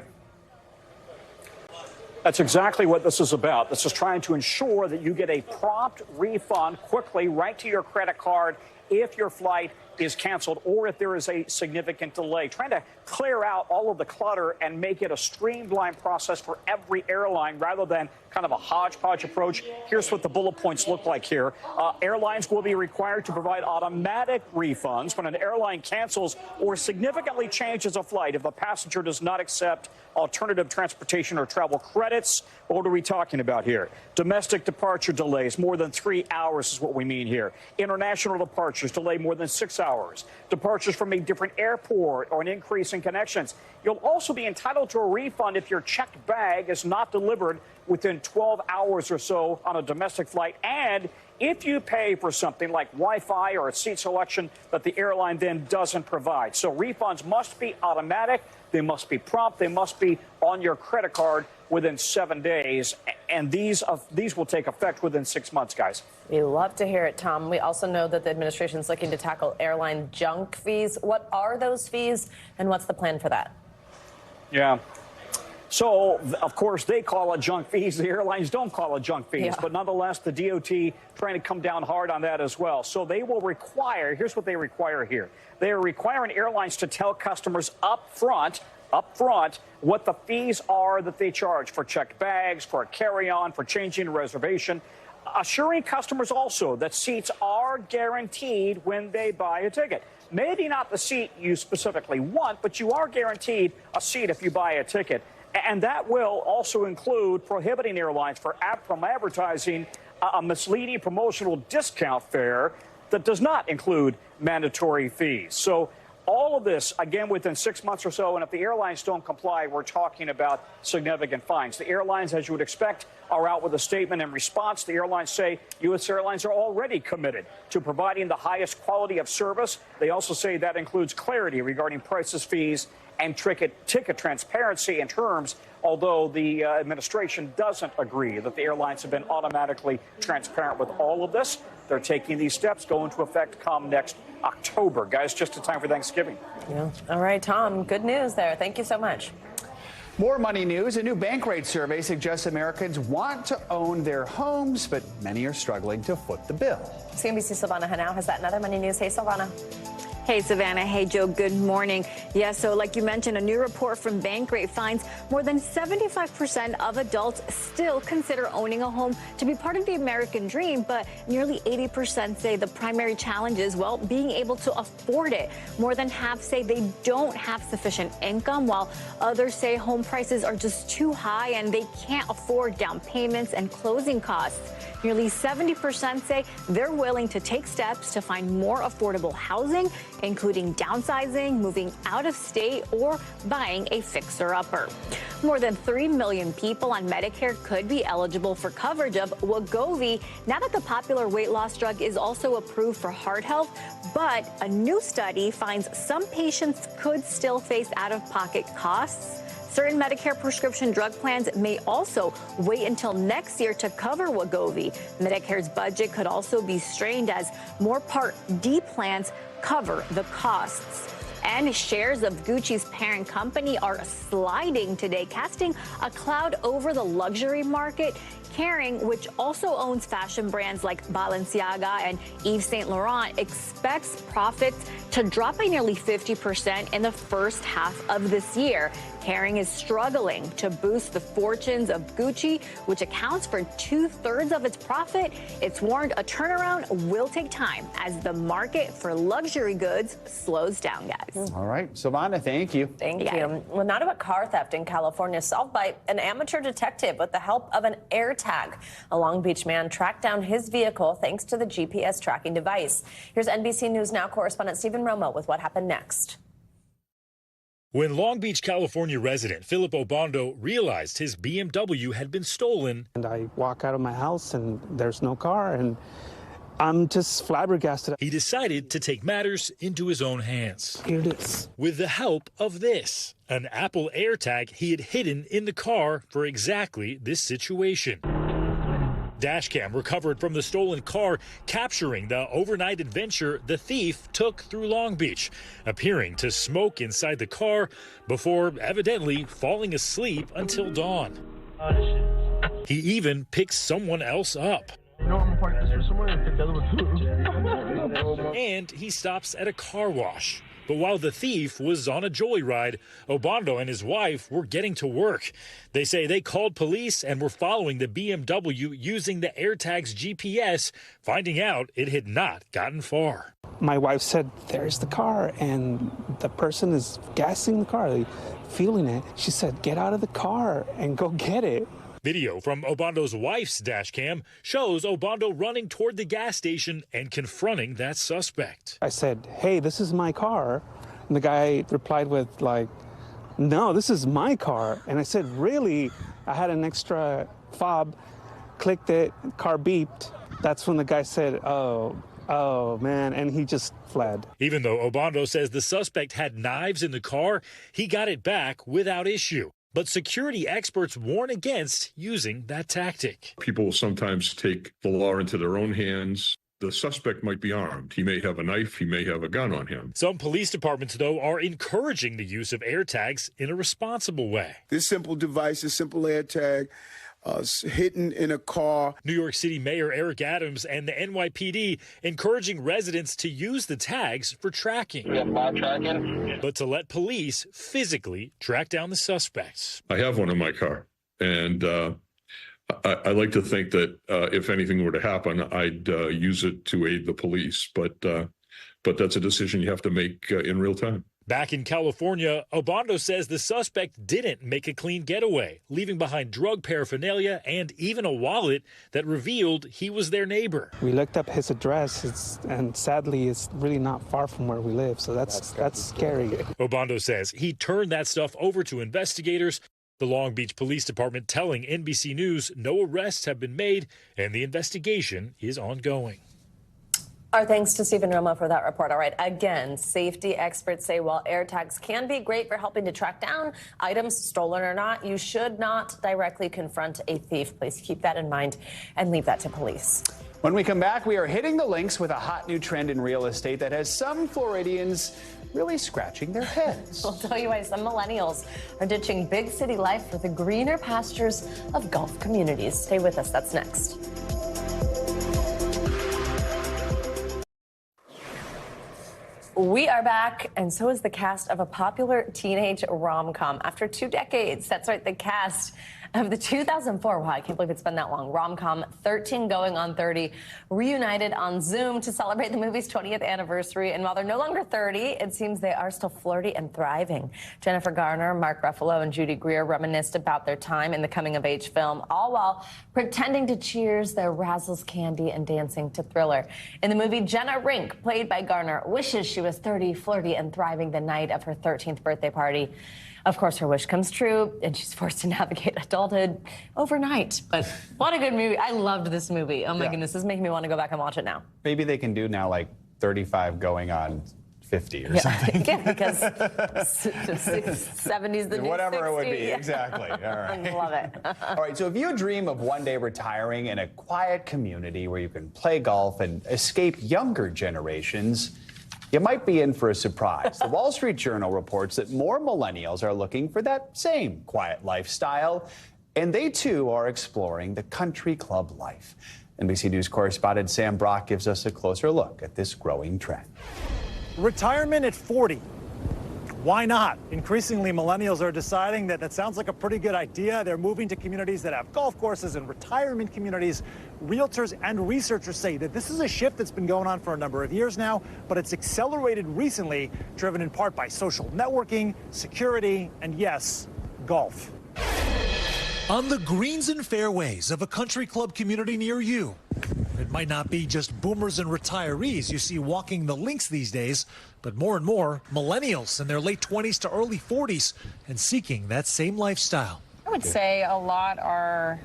That's exactly what this is about. This is trying to ensure that you get a prompt refund quickly right to your credit card if your flight is canceled or if there is a significant delay, trying to clear out all of the clutter and make it a streamlined process for every airline rather than kind of a hodgepodge approach. Here's what the bullet points look like here. Airlines will be required to provide automatic refunds when an airline cancels or significantly changes a flight if the passenger does not accept alternative transportation or travel credits. What are we talking about here? Domestic departure delays, more than 3 hours is what we mean here. International departures delay more than 6 hours. Departures from a different airport or an increase in connections. You'll also be entitled to a refund if your checked bag is not delivered within 12 hours or so on a domestic flight, and if you pay for something like Wi-Fi or a seat selection that the airline then doesn't provide. So refunds must be automatic, they must be prompt, they must be on your credit card within 7 days, and these will take effect within 6 months, guys. We love to hear it, Tom. We also know that the administration is looking to tackle airline junk fees. What are those fees, and what's the plan for that? Yeah. So, of course, they call it junk fees. The airlines don't call it junk fees. Yeah. But nonetheless, the DOT trying to come down hard on that as well. So they will require, here's what they require here. They are requiring airlines to tell customers up front, what the fees are that they charge for checked bags, for a carry-on, for changing a reservation. Assuring customers also that seats are guaranteed when they buy a ticket. Maybe not the seat you specifically want, but you are guaranteed a seat if you buy a ticket. And that will also include prohibiting airlines from advertising a misleading promotional discount fare that does not include mandatory fees. So all of this, again, within 6 months or so, and if the airlines don't comply, we're talking about significant fines. The airlines, as you would expect, are out with a statement in response. The airlines say U.S. airlines are already committed to providing the highest quality of service. They also say that includes clarity regarding prices, fees, and ticket transparency and terms, although the administration doesn't agree that the airlines have been automatically transparent with all of this. They're taking these steps, go into effect come next October. Guys, just in time for Thanksgiving. Yeah. All right, Tom, good news there. Thank you so much. More money news. A new bank rate survey suggests Americans want to own their homes, but many are struggling to foot the bill. CNBC's Silvana Henao has that and other money news. Hey, Silvana. Hey, Savannah. Hey, Joe. Good morning. Yeah, so like you mentioned, a new report from Bankrate finds more than 75% of adults still consider owning a home to be part of the American dream, but nearly 80% say the primary challenge is, well, being able to afford it. More than half say they don't have sufficient income, while others say home prices are just too high and they can't afford down payments and closing costs. Nearly 70% say they're willing to take steps to find more affordable housing, including downsizing, moving out of state, or buying a fixer-upper. More than 3 million people on Medicare could be eligible for coverage of Wegovy now that the popular weight loss drug is also approved for heart health. But a new study finds some patients could still face out-of-pocket costs. Certain Medicare prescription drug plans may also wait until next year to cover Wegovy. Medicare's budget could also be strained as more Part D plans cover the costs. And shares of Gucci's parent company are sliding today, casting a cloud over the luxury market. Kering, which also owns fashion brands like Balenciaga and Yves Saint Laurent, expects profits to drop by nearly 50% in the first half of this year. Kering is struggling to boost the fortunes of Gucci, which accounts for 2/3 of its profit. It's warned a turnaround will take time as the market for luxury goods slows down, guys. All right, Silvana, thank you. Thank you. Well, now to a car theft in California solved by an amateur detective with the help of an AirTag. A Long Beach man tracked down his vehicle thanks to the GPS tracking device. Here's NBC News Now correspondent Stephen Romo with what happened next. When Long Beach, California resident Philip Obando realized his BMW had been stolen. And I walk out of my house and there's no car and I'm just flabbergasted. He decided to take matters into his own hands. Here it is. With the help of this, an Apple AirTag he had hidden in the car for exactly this situation. Dashcam recovered from the stolen car, capturing the overnight adventure the thief took through Long Beach, appearing to smoke inside the car before evidently falling asleep until dawn. He even picked someone else up. You know, I'm gonna park this for somewhere and pick the other one too. And he stops at a car wash. But while the thief was on a joyride, Obando and his wife were getting to work. They say they called police and were following the BMW using the AirTag's GPS, finding out it had not gotten far. My wife said, there's the car, and the person is gassing the car, feeling it. She said, get out of the car and go get it. Video from Obando's wife's dash cam shows Obando running toward the gas station and confronting that suspect. I said, hey, this is my car. And the guy replied with, like, no, this is my car. And I said, really? I had an extra fob, clicked it, car beeped. That's when the guy said, oh, man, and he just fled. Even though Obando says the suspect had knives in the car, he got it back without issue. But security experts warn against using that tactic. People will sometimes take the law into their own hands. The suspect might be armed. He may have a knife. He may have a gun on him. Some police departments, though, are encouraging the use of AirTags in a responsible way. This simple device, this simple AirTag, hidden in a car. New York City Mayor Eric Adams and the NYPD encouraging residents to use the tags for tracking. But to let police physically track down the suspects. I have one in my car, and I like to think that if anything were to happen, I'd use it to aid the police. But that's a decision you have to make in real time. Back in California, Obando says the suspect didn't make a clean getaway, leaving behind drug paraphernalia and even a wallet that revealed he was their neighbor. We looked up his address, and sadly, it's really not far from where we live, so that's scary. Obando says he turned that stuff over to investigators. The Long Beach Police Department telling NBC News no arrests have been made and the investigation is ongoing. Our thanks to Stephen Romo for that report. All right, again, safety experts say while AirTags can be great for helping to track down items, stolen or not, you should not directly confront a thief. Please keep that in mind and leave that to police. When we come back, we are hitting the links with a hot new trend in real estate that has some Floridians really scratching their heads. We'll tell you why some millennials are ditching big city life for the greener pastures of Gulf communities. Stay with us. That's next. We are back, and so is the cast of a popular teenage rom-com. After 2 decades, that's right, the cast of the 2004, wow, I can't believe it's been that long, rom-com 13 Going on 30 reunited on Zoom to celebrate the movie's 20th anniversary. And while they're no longer 30, it seems they are still flirty and thriving. Jennifer Garner, Mark Ruffalo, and Judy Greer reminisced about their time in the coming-of-age film, all while pretending to cheers their Razzles candy and dancing to Thriller. In the movie, Jenna Rink, played by Garner, wishes she was 30, flirty, and thriving the night of her 13th birthday party. Of course, her wish comes true, and she's forced to navigate adulthood overnight. But what a good movie. I loved this movie. Oh, my goodness. This is making me want to go back and watch it now. Maybe they can do now, like, 35 going on 50 or something. Yeah, because 70s the new Whatever 60. it would be, exactly. All right. I love it. All right, so if you dream of one day retiring in a quiet community where you can play golf and escape younger generations, you might be in for a surprise. The Wall Street Journal reports that more millennials are looking for that same quiet lifestyle, and they too are exploring the country club life. NBC News correspondent Sam Brock gives us a closer look at this growing trend. Retirement at 40. Why not? Increasingly, millennials are deciding that that sounds like a pretty good idea. They're moving to communities that have golf courses and retirement communities. Realtors and researchers say that this is a shift that's been going on for a number of years now, but it's accelerated recently, driven in part by social networking, security, and yes, golf. On the greens and fairways of a country club community near you. It might not be just boomers and retirees you see walking the links these days, but more and more millennials in their late 20s to early 40s and seeking that same lifestyle. I would say a lot are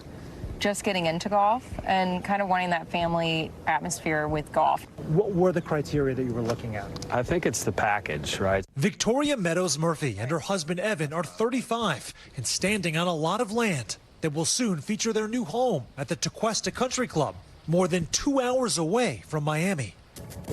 just getting into golf and kind of wanting that family atmosphere with golf. What were the criteria that you were looking at? I think it's the package, right? Victoria Meadows Murphy and her husband Evan are 35 and standing on a lot of land that will soon feature their new home at the Tequesta Country Club, more than 2 hours away from Miami.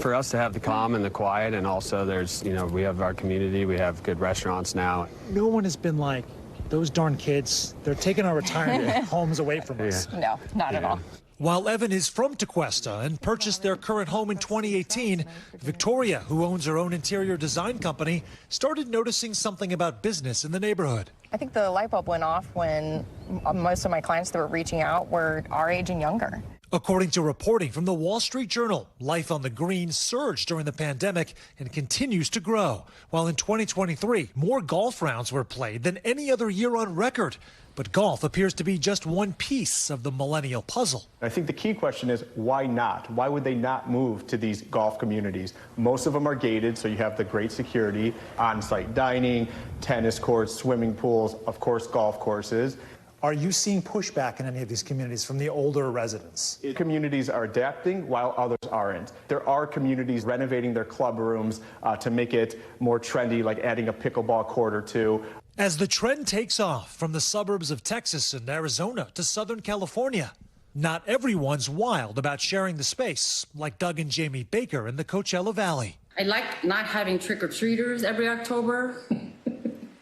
For us to have the calm and the quiet, and also there's, we have our community, we have good restaurants now. No one has been like, those darn kids, they're taking our retirement homes away from us. No, not at all. While Evan is from Tequesta and purchased their current home in 2018, Victoria, who owns her own interior design company, started noticing something about business in the neighborhood. I think the light bulb went off when most of my clients that were reaching out were our age and younger. According to reporting from the Wall Street Journal, life on the green surged during the pandemic and continues to grow. While in 2023, more golf rounds were played than any other year on record. But golf appears to be just one piece of the millennial puzzle. I think the key question is, why not? Why would they not move to these golf communities? Most of them are gated, so you have the great security, on-site dining, tennis courts, swimming pools, of course, golf courses. Are you seeing pushback in any of these communities from the older residents? Communities are adapting while others aren't. There are communities renovating their club rooms to make it more trendy, like adding a pickleball court or two. As the trend takes off from the suburbs of Texas and Arizona to Southern California, not everyone's wild about sharing the space, like Doug and Jamie Baker in the Coachella Valley. I like not having trick-or-treaters every October.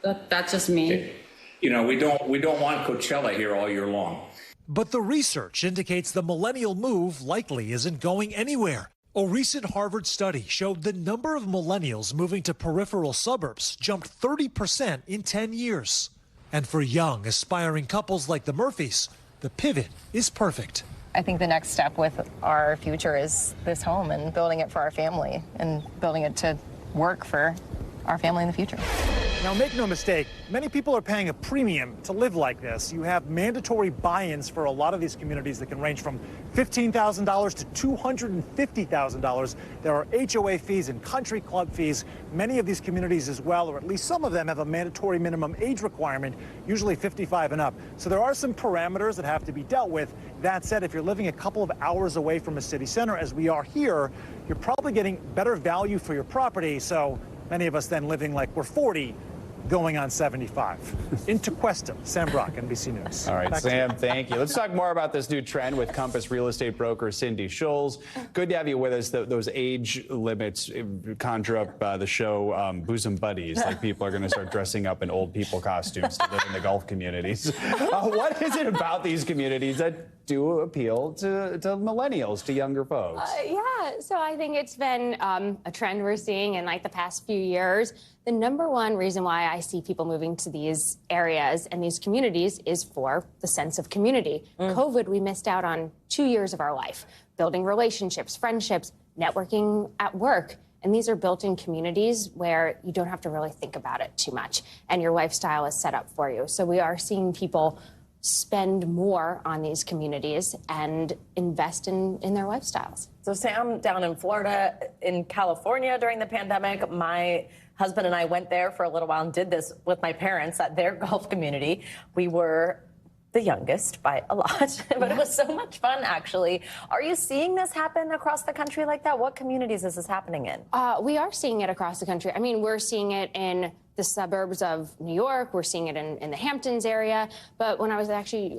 That's just me. You know, we don't want Coachella here all year long. But the research indicates the millennial move likely isn't going anywhere. A recent Harvard study showed the number of millennials moving to peripheral suburbs jumped 30% in 10 years. And for young, aspiring couples like the Murphys, the pivot is perfect. I think the next step with our future is this home and building it for our family and building it to work for our family in the future. Now, make no mistake, many people are paying a premium to live like this. You have mandatory buy-ins for a lot of these communities that can range from $15,000 to $250,000. There are HOA fees and country club fees. Many of these communities as well, or at least some of them, have a mandatory minimum age requirement, usually 55 and up. So there are some parameters that have to be dealt with. That said, if you're living a couple of hours away from a city center, as we are here, you're probably getting better value for your property. So many of us then living like we're 40, going on 75. In Tequesta, Sam Brock, NBC News. All right, Back Sam, thank you. Let's talk more about this new trend with Compass real estate broker Cindy Scholes. Good to have you with us. Those age limits conjure up the show Bosom Buddies, like people are going to start dressing up in old people costumes to live in the golf communities. What is it about these communities that do appeal to millennials, to younger folks? Yeah, so I think it's been a trend we're seeing in like the past few years. The number one reason why I see people moving to these areas and these communities is for the sense of community. COVID, we missed out on 2 years of our life, building relationships, friendships, networking at work. And these are built-in communities where you don't have to really think about it too much, and your lifestyle is set up for you. So we are seeing people spend more on these communities and invest in their lifestyles. So Sam, down in Florida, in California during the pandemic, my husband and I went there for a little while and did this with my parents at their golf community. We were the youngest by a lot, but it was so much fun, actually. Are you seeing this happen across the country like that? What communities is this happening in? We are seeing it across the country. I mean, we're seeing it in the suburbs of New York. We're seeing it in the Hamptons area. But when I was actually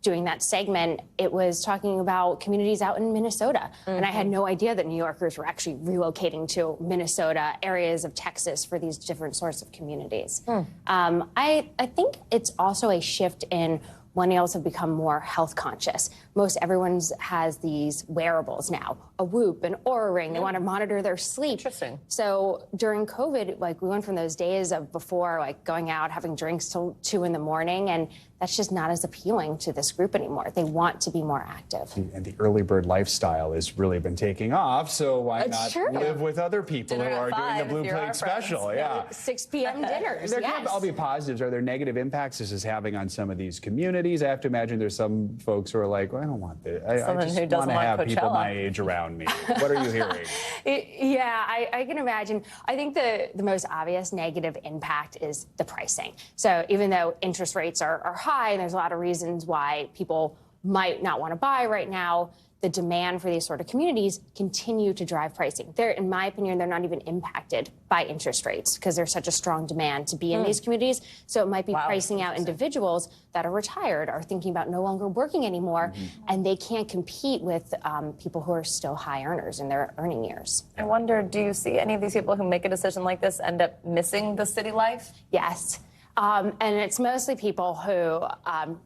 doing that segment, it was talking about communities out in Minnesota. And I had no idea that New Yorkers were actually relocating to Minnesota, areas of Texas for these different sorts of communities. I think it's also a shift in millennials have become more health conscious. Most everyone has these wearables now, a Whoop, an Oura Ring. They want to monitor their sleep. Interesting. So during COVID, like we went from those days of before, like going out, having drinks till 2 in the morning, and that's just not as appealing to this group anymore. They want to be more active. And the early bird lifestyle has really been taking off, so why not live with other people who are doing the Blue Plate Special? Yeah. 6 p.m. dinners, There yes. can't all be positives. Are there negative impacts this is having on some of these communities? I have to imagine there's some folks who are like, well, I don't want this. I just want to have people my age around me. What are you hearing? I can imagine. I think the most obvious negative impact is the pricing. So even though interest rates are high, and there's a lot of reasons why people might not want to buy right now, the demand for these sort of communities continue to drive pricing. In my opinion, they're not even impacted by interest rates because there's such a strong demand to be in these communities. So it might be pricing out individuals that are retired, are thinking about no longer working anymore, and they can't compete with people who are still high earners in their earning years. I wonder, do you see any of these people who make a decision like this end up missing the city life? Yes. And it's mostly people who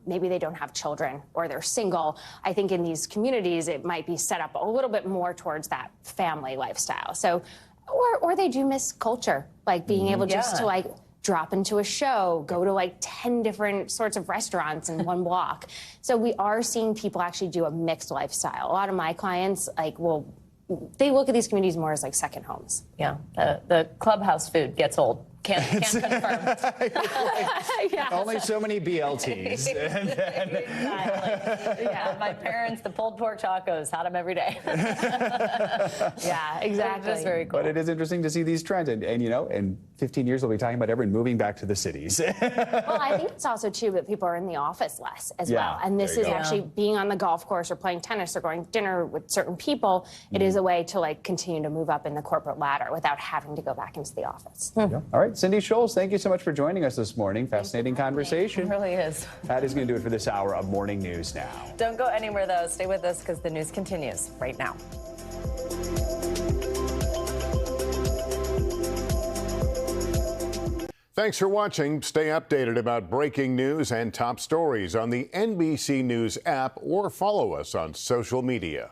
maybe they don't have children or they're single. I think in these communities, it might be set up a little bit more towards that family lifestyle. So, or they do miss culture, like being able just to like drop into a show, go to like 10 different sorts of restaurants in one block. So we are seeing people actually do a mixed lifestyle. A lot of my clients they look at these communities more as like second homes. Yeah, the clubhouse food gets old. Can't confirm. Yeah. Only so many BLTs. Exactly. Yeah, my parents, the pulled pork tacos, had them every day. Yeah, exactly. That's very cool. But it is interesting to see these trends. And you know, in 15 years, we'll be talking about everyone moving back to the cities. Well, I think it's also, too, that people are in the office less as well. And this is actually being on the golf course or playing tennis or going to dinner with certain people. It is a way to, like, continue to move up in the corporate ladder without having to go back into the office. All right, Cindy Scholes, thank you so much for joining us this morning. Fascinating conversation. It really is. That is going to do it for this hour of Morning News Now. Don't go anywhere, though. Stay with us because the news continues right now. Thanks for watching. Stay updated about breaking news and top stories on the NBC News app or follow us on social media.